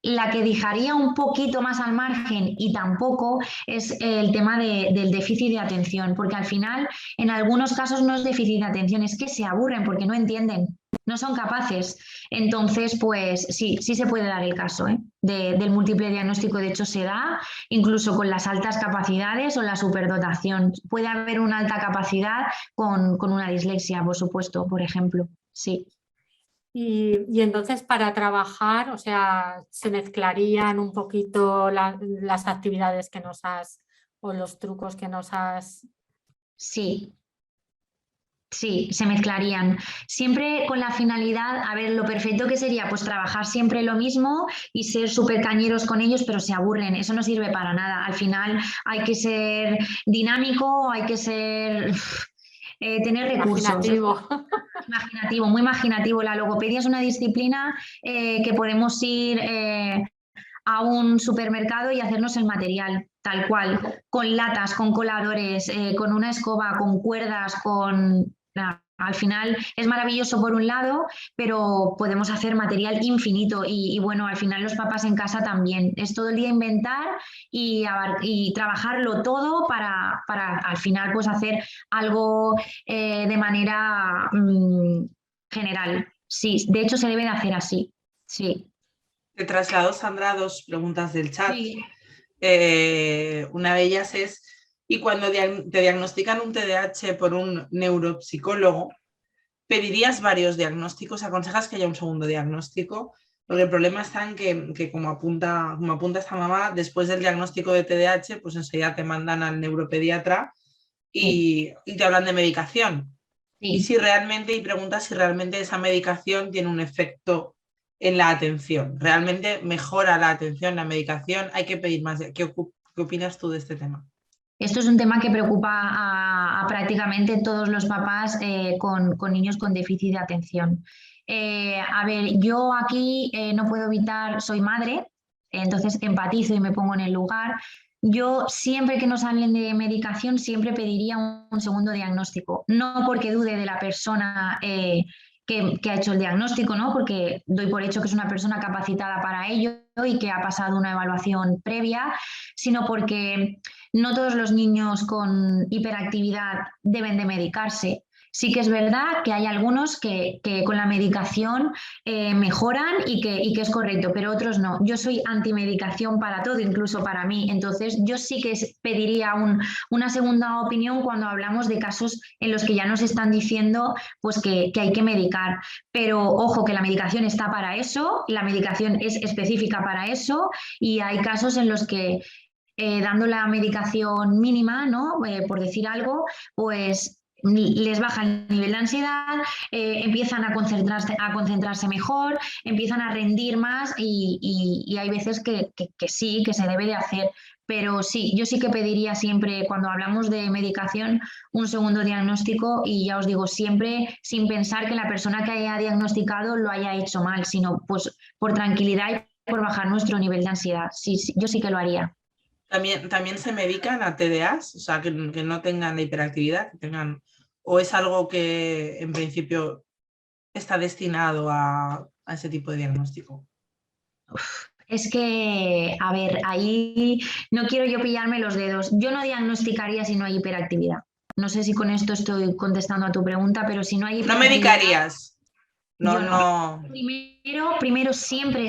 La que dejaría un poquito más al margen y tampoco es el tema del déficit de atención, porque al final en algunos casos no es déficit de atención, es que se aburren porque no entienden, no son capaces. Entonces, pues sí se puede dar el caso del múltiple diagnóstico. De hecho, se da incluso con las altas capacidades o la superdotación. Puede haber una alta capacidad con una dislexia, por supuesto, por ejemplo, sí. Y entonces para trabajar, o sea, se mezclarían un poquito las actividades que nos has, o los trucos que nos has... Sí, se mezclarían. Siempre con la finalidad, a ver, lo perfecto que sería pues trabajar siempre lo mismo y ser súper cañeros con ellos, pero se aburren, eso no sirve para nada. Al final hay que ser dinámico, hay que ser... tener recursos. Imaginativo, muy imaginativo. La logopedia es una disciplina que podemos ir a un supermercado y hacernos el material, tal cual, con latas, con coladores, con una escoba, con cuerdas, con... Al final es maravilloso por un lado, pero podemos hacer material infinito y bueno, al final los papás en casa también. Es todo el día inventar y trabajarlo todo para al final pues hacer algo de manera general. Sí, de hecho se debe de hacer así, sí. Te traslado, Sandra, dos preguntas del chat. Sí. Una de ellas es, ¿y cuando te diagnostican un TDAH por un neuropsicólogo, pedirías varios diagnósticos? ¿Aconsejas que haya un segundo diagnóstico? Porque el problema está en que como apunta esta mamá, después del diagnóstico de TDAH, pues enseguida te mandan al neuropediatra y te hablan de medicación. Sí. Y si realmente, y preguntas si realmente esa medicación tiene un efecto en la atención. ¿Realmente mejora la atención, la medicación? Hay que pedir más. ¿Qué opinas tú de este tema? Esto es un tema que preocupa a prácticamente todos los papás con niños con déficit de atención. A ver, yo aquí no puedo evitar, soy madre, entonces empatizo y me pongo en el lugar. Yo siempre que nos hablen de medicación siempre pediría un segundo diagnóstico, no porque dude de la persona que ha hecho el diagnóstico, ¿no? Porque doy por hecho que es una persona capacitada para ello y que ha pasado una evaluación previa, sino porque no todos los niños con hiperactividad deben de medicarse. Sí que es verdad que hay algunos que con la medicación mejoran y que es correcto, pero otros no. Yo soy antimedicación para todo, incluso para mí. Entonces, yo sí que pediría una segunda opinión cuando hablamos de casos en los que ya nos están diciendo pues, que hay que medicar. Pero ojo, que la medicación está para eso, la medicación es específica para eso y hay casos en los que dando la medicación mínima, ¿no? Por decir algo, pues les baja el nivel de ansiedad, empiezan a concentrarse mejor, empiezan a rendir más y hay veces que sí, que se debe de hacer. Pero sí, yo sí que pediría siempre, cuando hablamos de medicación, un segundo diagnóstico y ya os digo, siempre sin pensar que la persona que haya diagnosticado lo haya hecho mal, sino pues por tranquilidad y por bajar nuestro nivel de ansiedad. Sí, sí, yo sí que lo haría. ¿También se medican a TDAs? O sea, que no tengan la hiperactividad, que tengan, o es algo que en principio está destinado a ese tipo de diagnóstico. Es que, a ver, ahí no quiero yo pillarme los dedos. Yo no diagnosticaría si no hay hiperactividad. No sé si con esto estoy contestando a tu pregunta, pero si no hay ¿No hiperactividad... medicarías? No. Primero, siempre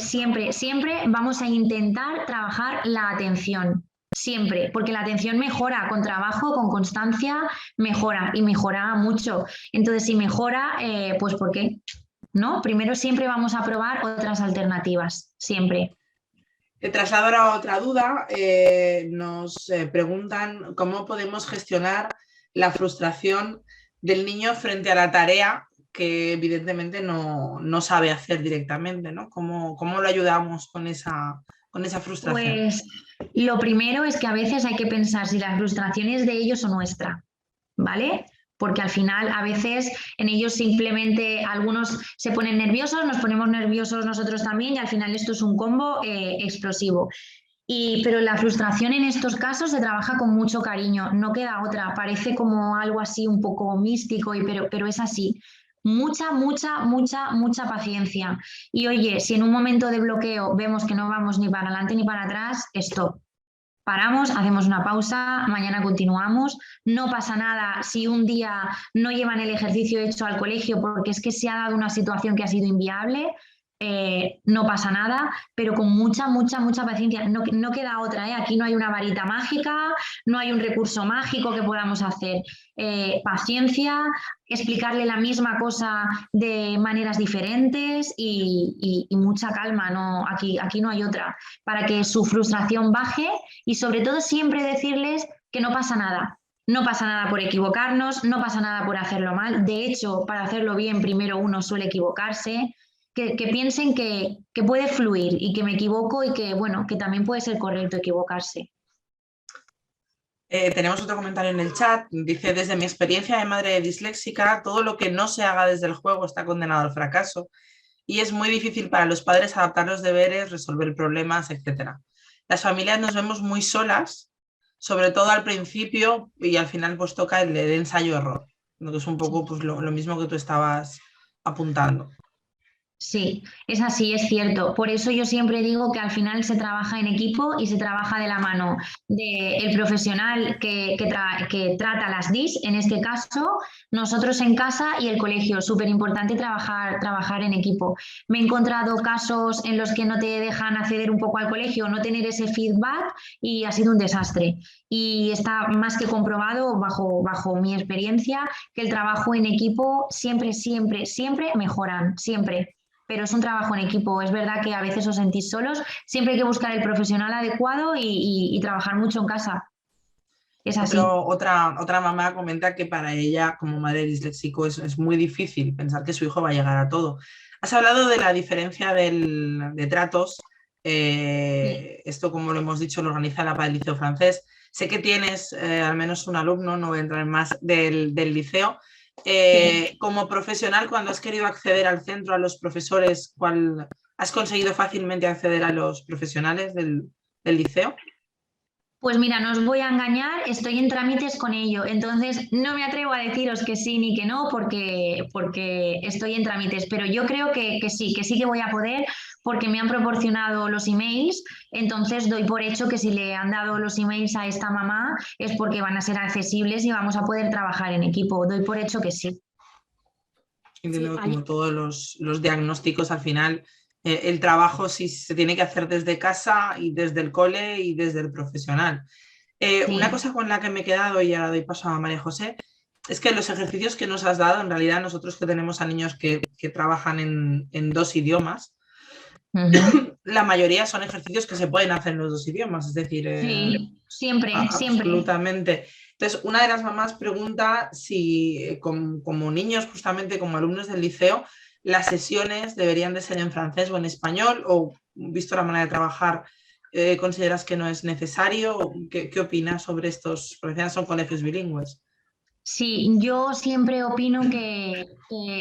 vamos a intentar trabajar la atención. Siempre, porque la atención mejora con trabajo, con constancia, mejora y mejora mucho. Entonces, si mejora, pues ¿por qué? ¿No? Primero siempre vamos a probar otras alternativas, siempre. Te traslado ahora otra duda. Nos preguntan cómo podemos gestionar la frustración del niño frente a la tarea que evidentemente no sabe hacer directamente, ¿no? ¿Cómo lo ayudamos con esa frustración? Pues lo primero es que a veces hay que pensar si la frustración es de ellos o nuestra, ¿vale? Porque al final a veces en ellos simplemente algunos se ponen nerviosos, nos ponemos nerviosos nosotros también y al final esto es un combo explosivo. Pero la frustración en estos casos se trabaja con mucho cariño, no queda otra, parece como algo así un poco místico, pero es así. Mucha paciencia. Y oye, si en un momento de bloqueo vemos que no vamos ni para adelante ni para atrás, stop. Paramos, hacemos una pausa, mañana continuamos. No pasa nada si un día no llevan el ejercicio hecho al colegio porque es que se ha dado una situación que ha sido inviable. No pasa nada, pero con mucha paciencia. No queda otra, ¿eh? Aquí no hay una varita mágica, no hay un recurso mágico que podamos hacer. Paciencia, explicarle la misma cosa de maneras diferentes y mucha calma. No, aquí no hay otra. Para que su frustración baje y sobre todo siempre decirles que no pasa nada. No pasa nada por equivocarnos, no pasa nada por hacerlo mal. De hecho, para hacerlo bien, primero uno suele equivocarse. Que piensen que puede fluir y que me equivoco y que, bueno, que también puede ser correcto equivocarse. Tenemos otro comentario en el chat. Dice, desde mi experiencia de madre disléxica, todo lo que no se haga desde el juego está condenado al fracaso y es muy difícil para los padres adaptar los deberes, resolver problemas, etc. Las familias nos vemos muy solas, sobre todo al principio y al final pues toca el ensayo-error. Es un poco pues, lo mismo que tú estabas apuntando. Sí, es así, es cierto. Por eso yo siempre digo que al final se trabaja en equipo y se trabaja de la mano del profesional que trata las DIS, en este caso, nosotros en casa y el colegio. Súper importante trabajar en equipo. Me he encontrado casos en los que no te dejan acceder un poco al colegio, no tener ese feedback y ha sido un desastre. Y está más que comprobado bajo mi experiencia que el trabajo en equipo siempre mejoran, siempre. Pero es un trabajo en equipo. Es verdad que a veces os sentís solos, siempre hay que buscar el profesional adecuado y trabajar mucho en casa. Es así. Otra mamá comenta que para ella, como madre disléxico, es muy difícil pensar que su hijo va a llegar a todo. Has hablado de la diferencia de tratos. Sí. Esto, como lo hemos dicho, lo organiza la APA del Liceo Francés. Sé que tienes al menos un alumno, no voy a entrar más, del liceo. Sí. Como profesional, cuando has querido acceder al centro, a los profesores, ¿has conseguido fácilmente acceder a los profesionales del liceo? Pues mira, no os voy a engañar, estoy en trámites con ello, entonces no me atrevo a deciros que sí ni que no porque estoy en trámites, pero yo creo que sí que voy a poder porque me han proporcionado los emails, entonces doy por hecho que si le han dado los emails a esta mamá es porque van a ser accesibles y vamos a poder trabajar en equipo, doy por hecho que sí. Entiendo que como todos los diagnósticos, al final el trabajo sí se tiene que hacer desde casa y desde el cole y desde el profesional. Una Sí. cosa con la que me he quedado, y ahora doy paso a María José, es que los ejercicios que nos has dado, en realidad nosotros que tenemos a niños que trabajan en dos idiomas, la mayoría son ejercicios que se pueden hacer en los dos idiomas, es decir, Sí, siempre, siempre. absolutamente. Entonces, una de las mamás pregunta si como niños, justamente como alumnos del liceo, las sesiones deberían de ser en francés o en español, o visto la manera de trabajar, ¿consideras que no es necesario? ¿Qué opinas sobre estos? Porque al final son colegios bilingües. Sí, yo siempre opino que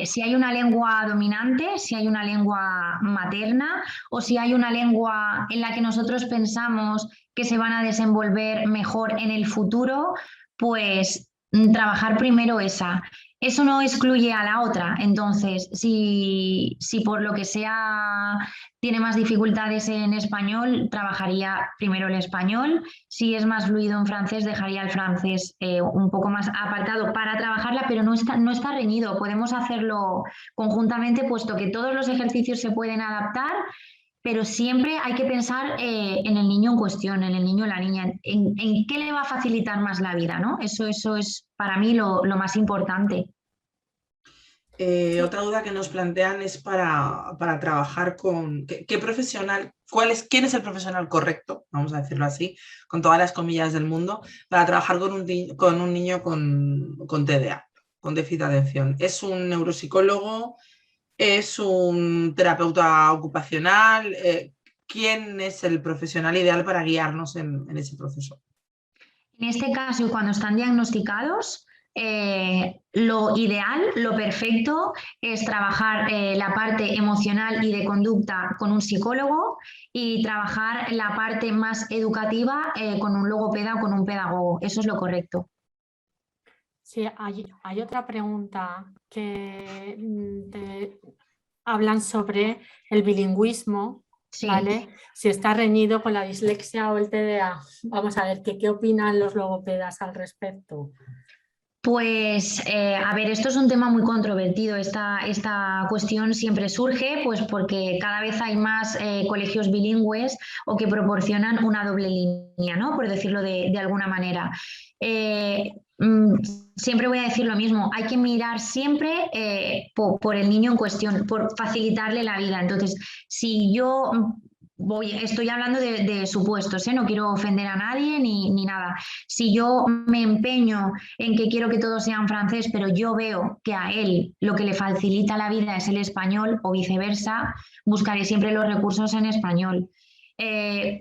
si hay una lengua dominante, si hay una lengua materna o si hay una lengua en la que nosotros pensamos que se van a desenvolver mejor en el futuro, pues trabajar primero esa. Eso no excluye a la otra. Entonces, si por lo que sea tiene más dificultades en español, trabajaría primero el español. Si es más fluido en francés, dejaría el francés un poco más apartado para trabajarla, pero no está reñido. Podemos hacerlo conjuntamente, puesto que todos los ejercicios se pueden adaptar, pero siempre hay que pensar en el niño en cuestión, en el niño o la niña, en qué le va a facilitar más la vida, ¿no? Eso es para mí lo más importante. Otra duda que nos plantean es para trabajar con qué profesional, quién es el profesional correcto, vamos a decirlo así, con todas las comillas del mundo, para trabajar con un niño con TDA, con déficit de atención. ¿Es un neuropsicólogo? ¿Es un terapeuta ocupacional? ¿Quién es el profesional ideal para guiarnos en ese proceso? En este caso, cuando están diagnosticados, lo ideal, lo perfecto es trabajar la parte emocional y de conducta con un psicólogo y trabajar la parte más educativa con un logopeda o con un pedagogo. Eso es lo correcto. Sí, hay otra pregunta que hablan sobre el bilingüismo. Sí. ¿Vale? Si está reñido con la dislexia o el TDA. Vamos a ver, ¿qué opinan los logopedas al respecto? Pues, a ver, esto es un tema muy controvertido. Esta cuestión siempre surge pues porque cada vez hay más colegios bilingües o que proporcionan una doble línea, ¿no? Por decirlo de alguna manera. Siempre voy a decir lo mismo, hay que mirar siempre por el niño en cuestión, por facilitarle la vida. Entonces, si yo estoy hablando de supuestos, no quiero ofender a nadie ni nada. Si yo me empeño en que quiero que todo sea en francés, pero yo veo que a él lo que le facilita la vida es el español o viceversa, buscaré siempre los recursos en español.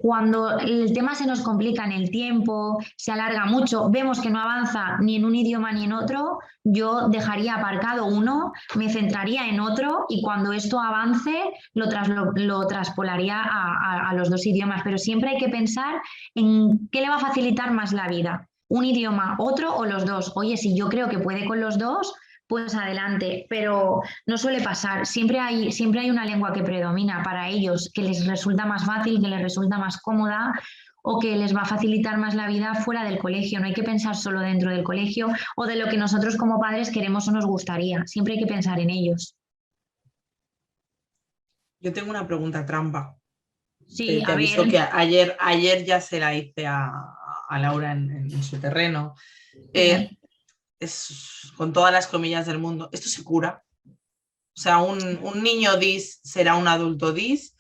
Cuando el tema se nos complica en el tiempo, se alarga mucho, vemos que no avanza ni en un idioma ni en otro, yo dejaría aparcado uno, me centraría en otro y cuando esto avance lo traspolaría a los dos idiomas, pero siempre hay que pensar en qué le va a facilitar más la vida. un idioma, otro o los dos. Oye, si yo creo que puede con los dos, pues adelante, pero no suele pasar. Siempre hay una lengua que predomina para ellos, que les resulta más fácil, que les resulta más cómoda o que les va a facilitar más la vida fuera del colegio. No hay que pensar solo dentro del colegio o de lo que nosotros como padres queremos o nos gustaría. Siempre hay que pensar en ellos. Yo tengo una pregunta trampa. Sí, Te a aviso ver. que ayer ya se la hice a Laura en su terreno. Sí. Es, con todas las comillas del mundo, ¿esto se cura? O sea, un niño DIS será un adulto DIS,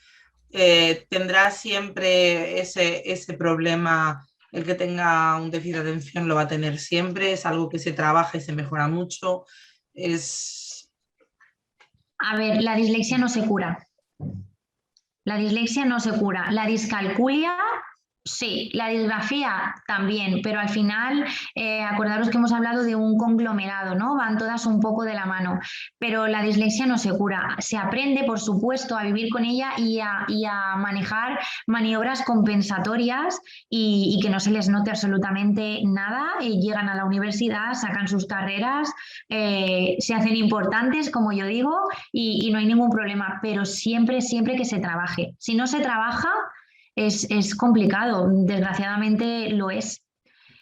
tendrá siempre ese problema, el que tenga un déficit de atención lo va a tener siempre, es algo que se trabaja y se mejora mucho. Es... A ver, la dislexia no se cura. La dislexia no se cura. La discalculia, sí. La disgrafía también, pero al final, acordaros que hemos hablado de un conglomerado, ¿no? Van todas un poco de la mano, pero la dislexia no se cura. Se aprende, por supuesto, a vivir con ella y a manejar maniobras compensatorias y que no se les note absolutamente nada. Llegan a la universidad, sacan sus carreras, se hacen importantes, como yo digo, y no hay ningún problema, pero siempre, siempre que se trabaje. Si no se trabaja, es complicado, desgraciadamente lo es.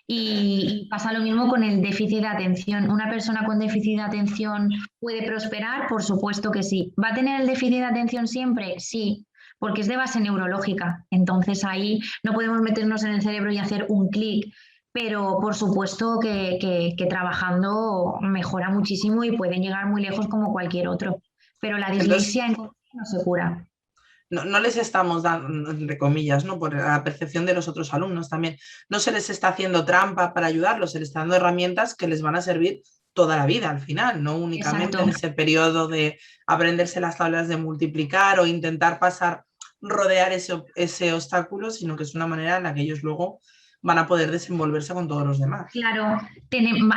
Y pasa lo mismo con el déficit de atención. ¿Una persona con déficit de atención puede prosperar? Por supuesto que sí. ¿Va a tener el déficit de atención siempre? Sí, porque es de base neurológica. Entonces ahí no podemos meternos en el cerebro y hacer un clic, pero por supuesto que trabajando mejora muchísimo y pueden llegar muy lejos como cualquier otro. Pero la Entonces, dislexia en concreto no se cura. no les estamos dando, entre comillas, ¿no? Por la percepción de los otros alumnos también, no se les está haciendo trampa para ayudarlos, se les está dando herramientas que les van a servir toda la vida al final, no únicamente Exacto. en ese periodo de aprenderse las tablas de multiplicar o intentar pasar, rodear ese obstáculo, sino que es una manera en la que ellos luego van a poder desenvolverse con todos los demás. Claro,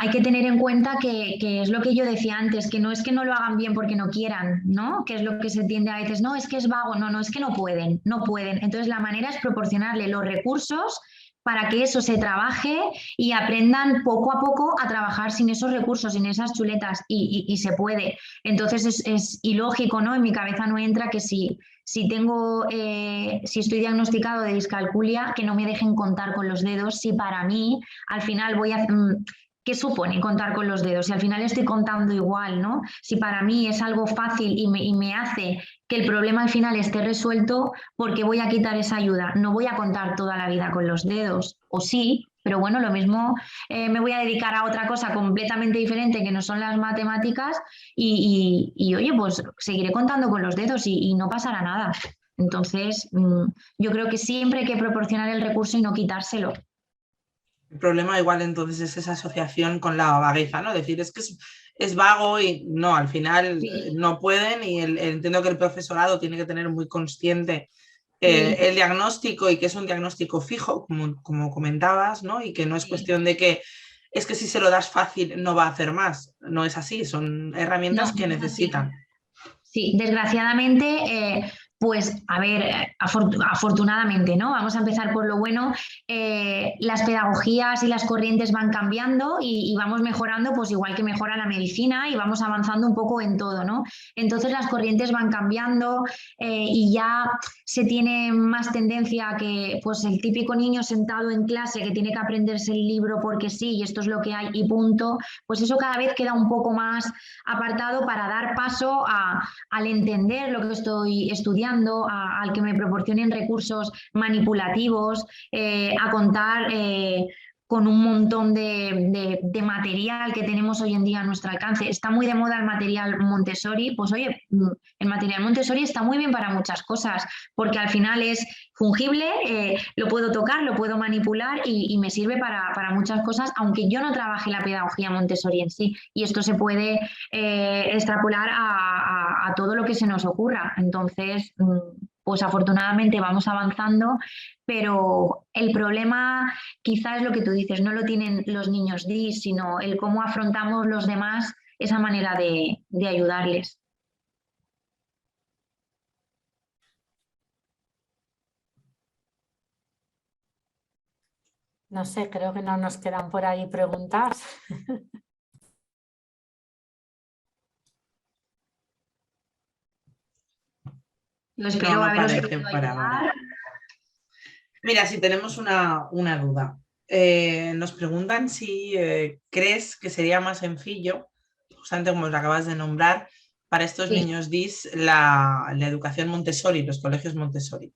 hay que tener en cuenta que es lo que yo decía antes, que no es que no lo hagan bien porque no quieran, ¿no? Que es lo que se tiende a veces, no, es que es vago, no, no, es que no pueden, no pueden. Entonces la manera es proporcionarle los recursos para que eso se trabaje y aprendan poco a poco a trabajar sin esos recursos, sin esas chuletas, y se puede. Entonces es ilógico, ¿no? En mi cabeza no entra que si estoy diagnosticado de discalculia, que no me dejen contar con los dedos, si para mí al final voy a... ¿Qué supone contar con los dedos? Si al final estoy contando igual, ¿no? Si para mí es algo fácil y me hace que el problema al final esté resuelto, ¿por qué voy a quitar esa ayuda? No voy a contar toda la vida con los dedos, o sí, pero bueno, lo mismo me voy a dedicar a otra cosa completamente diferente que no son las matemáticas y oye, pues seguiré contando con los dedos y no pasará nada. Entonces, yo creo que siempre hay que proporcionar el recurso y no quitárselo. El problema igual entonces es esa asociación con la vagueza, ¿no? Decir, es que es vago y no, al final Sí, no pueden y entiendo que el profesorado tiene que tener muy consciente sí, el diagnóstico y que es un diagnóstico fijo, como comentabas, ¿no? Y que no es sí. cuestión de que es que si se lo das fácil no va a hacer más. No es así, son No, herramientas que no es así. necesitan. Sí, desgraciadamente, pues a ver, afortunadamente, ¿no? Vamos a empezar por lo bueno. Las pedagogías y las corrientes van cambiando y vamos mejorando, pues igual que mejora la medicina y vamos avanzando un poco en todo, ¿no? Entonces las corrientes van cambiando y ya se tiene más tendencia a que, pues el típico niño sentado en clase que tiene que aprenderse el libro porque sí y esto es lo que hay y punto, pues eso cada vez queda un poco más apartado para dar paso al entender lo que estoy estudiando, al que me proporcionen recursos manipulativos, a contar con un montón de material que tenemos hoy en día a nuestro alcance. Está muy de moda el material Montessori, pues oye, el material Montessori está muy bien para muchas cosas, porque al final es fungible, lo puedo tocar, lo puedo manipular y me sirve para muchas cosas, aunque yo no trabaje la pedagogía Montessori en sí. Y esto se puede extrapolar a todo lo que se nos ocurra. Entonces, pues afortunadamente vamos avanzando, pero el problema quizás es lo que tú dices, no lo tienen los niños DIS, sino el cómo afrontamos los demás esa manera de ayudarles. No sé, creo que no nos quedan por ahí preguntas. Yo espero No haberos parece podido para ahora. ayudar. Mira, si tenemos una duda. Nos preguntan si crees que sería más sencillo, justamente como lo acabas de nombrar, para estos Sí. niños DIS la educación Montessori, los colegios Montessori.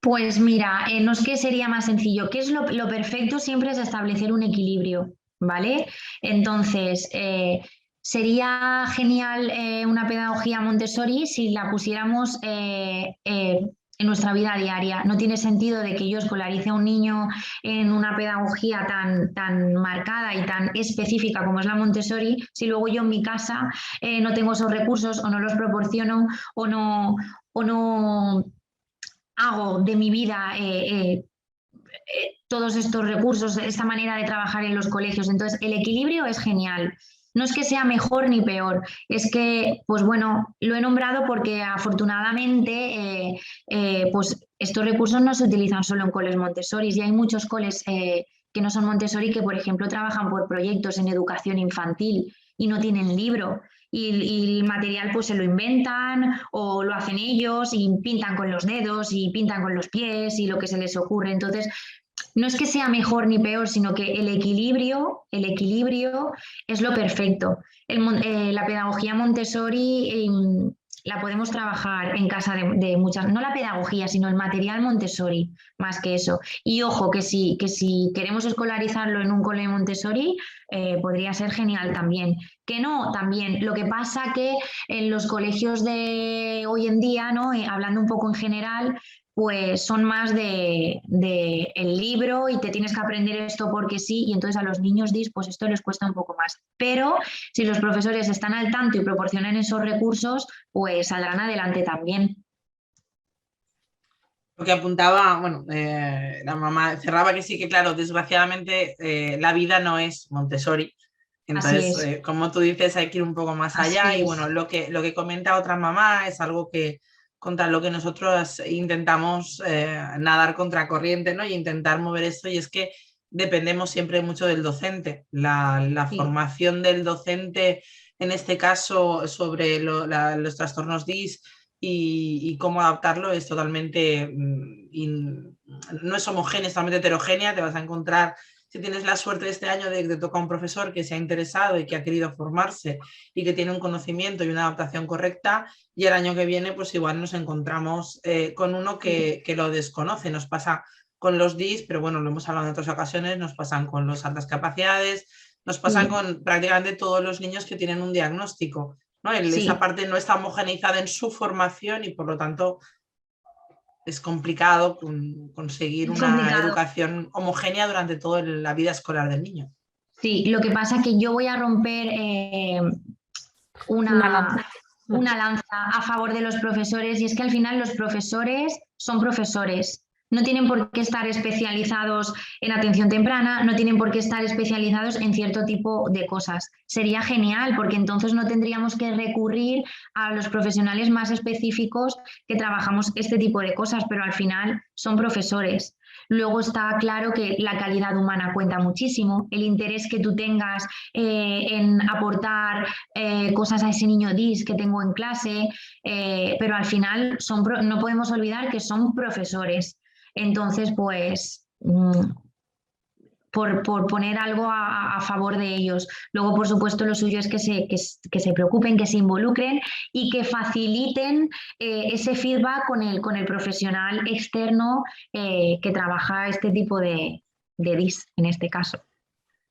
Pues mira, no es que sería más sencillo, que es lo perfecto siempre es establecer un equilibrio, ¿vale? Entonces, sería genial una pedagogía Montessori si la pusiéramos en nuestra vida diaria. No tiene sentido de que yo escolarice a un niño en una pedagogía tan marcada y tan específica como es la Montessori, si luego yo en mi casa no tengo esos recursos o no los proporciono o no hago de mi vida todos estos recursos, esta manera de trabajar en los colegios. Entonces, el equilibrio es genial. No es que sea mejor ni peor, es que, pues bueno, lo he nombrado porque afortunadamente pues estos recursos no se utilizan solo en coles Montessori y hay muchos coles que no son Montessori que, por ejemplo, trabajan por proyectos en educación infantil y no tienen libro. Y el material pues se lo inventan o lo hacen ellos y pintan con los dedos y pintan con los pies y lo que se les ocurre. Entonces, no es que sea mejor ni peor, sino que el equilibrio es lo perfecto. La pedagogía Montessori la podemos trabajar en casa de muchas, no la pedagogía, sino el material Montessori, más que eso. Y ojo, que si queremos escolarizarlo en un cole Montessori, podría ser genial también. Que no, también. Lo que pasa que en los colegios de hoy en día, ¿no? Hablando un poco en general, pues son más de el libro y te tienes que aprender esto porque sí, y entonces a los niños DIS pues esto les cuesta un poco más. Pero si los profesores están al tanto y proporcionan esos recursos, pues saldrán adelante también. Lo que apuntaba, bueno, la mamá cerraba que sí, que claro, desgraciadamente la vida no es Montessori. Así Entonces, es, como tú dices, hay que ir un poco más allá así y es. bueno, lo que comenta otra mamá es algo que contra lo que nosotros intentamos nadar contracorriente, ¿no? Y intentar mover esto y es que dependemos siempre mucho del docente. La Sí. formación del docente, en este caso, sobre los trastornos DIS y cómo adaptarlo es totalmente, no es homogénea, es totalmente heterogénea, te vas a encontrar si tienes la suerte de este año de que te toca un profesor que se ha interesado y que ha querido formarse y que tiene un conocimiento y una adaptación correcta, y el año que viene pues igual nos encontramos con uno que lo desconoce. Nos pasa con los DIS, pero bueno, lo hemos hablado en otras ocasiones, nos pasan con los altas capacidades, nos pasan con prácticamente todos los niños que tienen un diagnóstico, ¿no? Esa Sí, parte no está homogeneizada en su formación y por lo tanto es complicado conseguir es una complicado. educación homogénea durante toda la vida escolar del niño. Sí, lo que pasa es que yo voy a romper Una lanza. una lanza a favor de los profesores y es que al final los profesores son profesores. No tienen por qué estar especializados en atención temprana, no tienen por qué estar especializados en cierto tipo de cosas. Sería genial porque entonces no tendríamos que recurrir a los profesionales más específicos que trabajamos este tipo de cosas, pero al final son profesores. Luego está claro que la calidad humana cuenta muchísimo, el interés que tú tengas en aportar cosas a ese niño DIS que tengo en clase, pero al final no podemos olvidar que son profesores. Entonces, pues, por poner algo a favor de ellos. Luego, por supuesto, lo suyo es que se preocupen, que se involucren y que faciliten ese feedback con el profesional externo que trabaja este tipo de DIS, en este caso.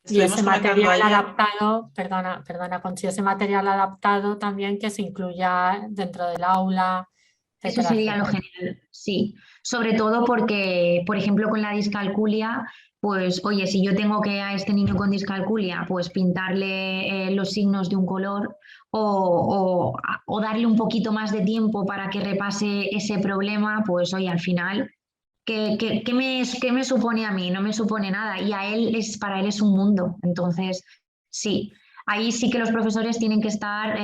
Y Estuvimos ese comentando material ayer, adaptado, perdona, Conchi, ese material adaptado también que se incluya dentro del aula, Eso etcétera, sería lo etcétera. genial, sí. Sobre todo porque, por ejemplo, con la discalculia, pues, oye, si yo tengo que a este niño con discalculia, pues pintarle los signos de un color o darle un poquito más de tiempo para que repase ese problema, pues, oye, al final, ¿qué me supone a mí? No me supone nada. Y para él es un mundo. Entonces, sí. Ahí sí que los profesores tienen que estar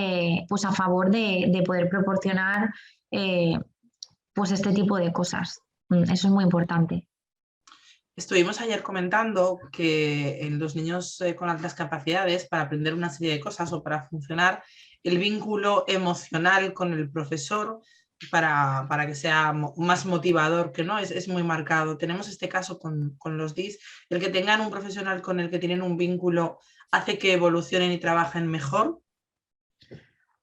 pues a favor de poder proporcionar pues este tipo de cosas. Eso es muy importante. Estuvimos ayer comentando que en los niños con altas capacidades, para aprender una serie de cosas o para funcionar, el vínculo emocional con el profesor, para que sea más motivador, que no, es muy marcado. Tenemos este caso con los DIS. El que tengan un profesional con el que tienen un vínculo hace que evolucionen y trabajen mejor.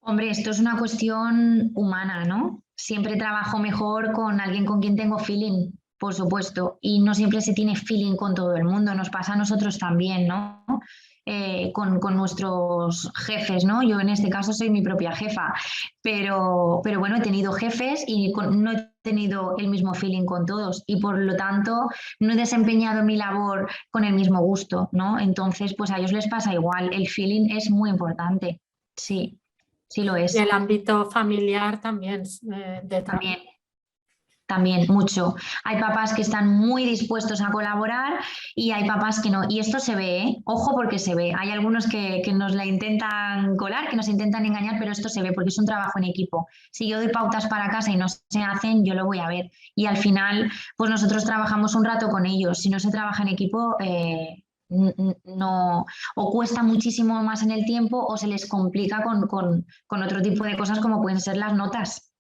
Hombre, esto es una cuestión humana, ¿no? Siempre trabajo mejor con alguien con quien tengo feeling, por supuesto, y no siempre se tiene feeling con todo el mundo, nos pasa a nosotros también, ¿no? Con nuestros jefes, ¿no? Yo en este caso soy mi propia jefa, pero bueno, he tenido jefes y no he tenido el mismo feeling con todos y por lo tanto no he desempeñado mi labor con el mismo gusto, ¿no? Entonces, pues a ellos les pasa igual, el feeling es muy importante, sí. Sí lo es. Y el ámbito familiar también. También, mucho. Hay papás que están muy dispuestos a colaborar y hay papás que no. Y esto se ve, ¿eh? Ojo porque se ve. Hay algunos que nos la intentan colar, que nos intentan engañar, pero esto se ve porque es un trabajo en equipo. Si yo doy pautas para casa y no se hacen, yo lo voy a ver. Y al final, pues nosotros trabajamos un rato con ellos. Si no se trabaja en equipo, no, o cuesta muchísimo más en el tiempo o se les complica con otro tipo de cosas como pueden ser las notas.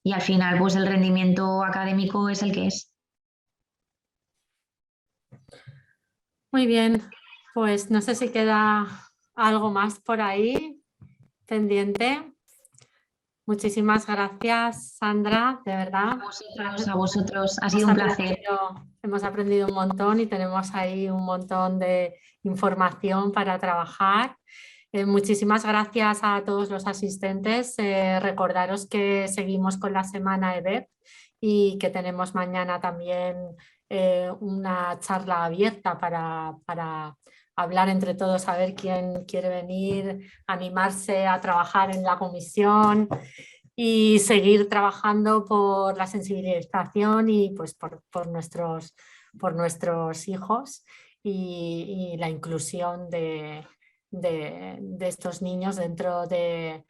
Y al final, pues el rendimiento académico es el que es. Muy bien, pues no sé si queda algo más por ahí pendiente. Muchísimas gracias, Sandra, de verdad. A vosotros, ha sido un placer. Hemos aprendido un montón y tenemos ahí un montón de información para trabajar. Muchísimas gracias a todos los asistentes. Recordaros que seguimos con la semana EBEP y que tenemos mañana también una charla abierta para hablar entre todos, a ver quién quiere venir, animarse a trabajar en la comisión y seguir trabajando por la sensibilización y pues por nuestros hijos y la inclusión de estos niños dentro de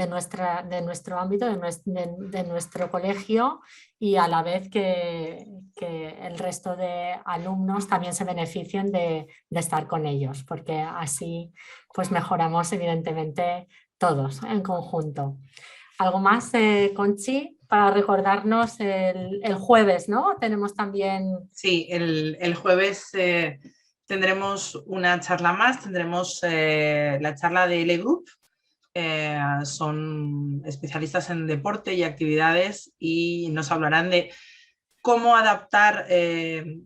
nuestro ámbito, de nuestro colegio y a la vez que el resto de alumnos también se beneficien de estar con ellos, porque así pues mejoramos evidentemente todos en conjunto. ¿Algo más, Conchi, para recordarnos el jueves, ¿no? Tenemos también... Sí, el jueves tendremos una charla más, tendremos la charla de L Group. Son especialistas en deporte y actividades y nos hablarán de cómo adaptar,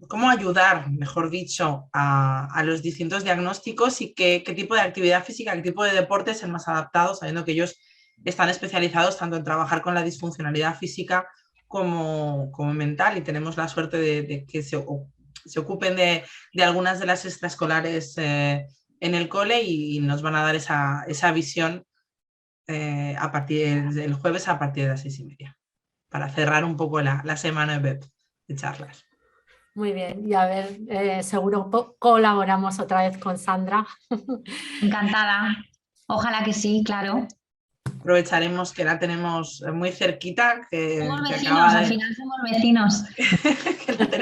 cómo ayudar, mejor dicho, a los distintos diagnósticos y qué tipo de actividad física, qué tipo de deporte es el más adaptado, sabiendo que ellos están especializados tanto en trabajar con la disfuncionalidad física como mental y tenemos la suerte de que se ocupen de algunas de las extraescolares en el cole y nos van a dar esa visión a partir del jueves a partir de las 6:30 para cerrar un poco la semana de charlas. Muy bien, y a ver, seguro colaboramos otra vez con Sandra. Encantada, ojalá que sí, claro. Aprovecharemos que la tenemos muy cerquita. Somos vecinos, al final somos vecinos.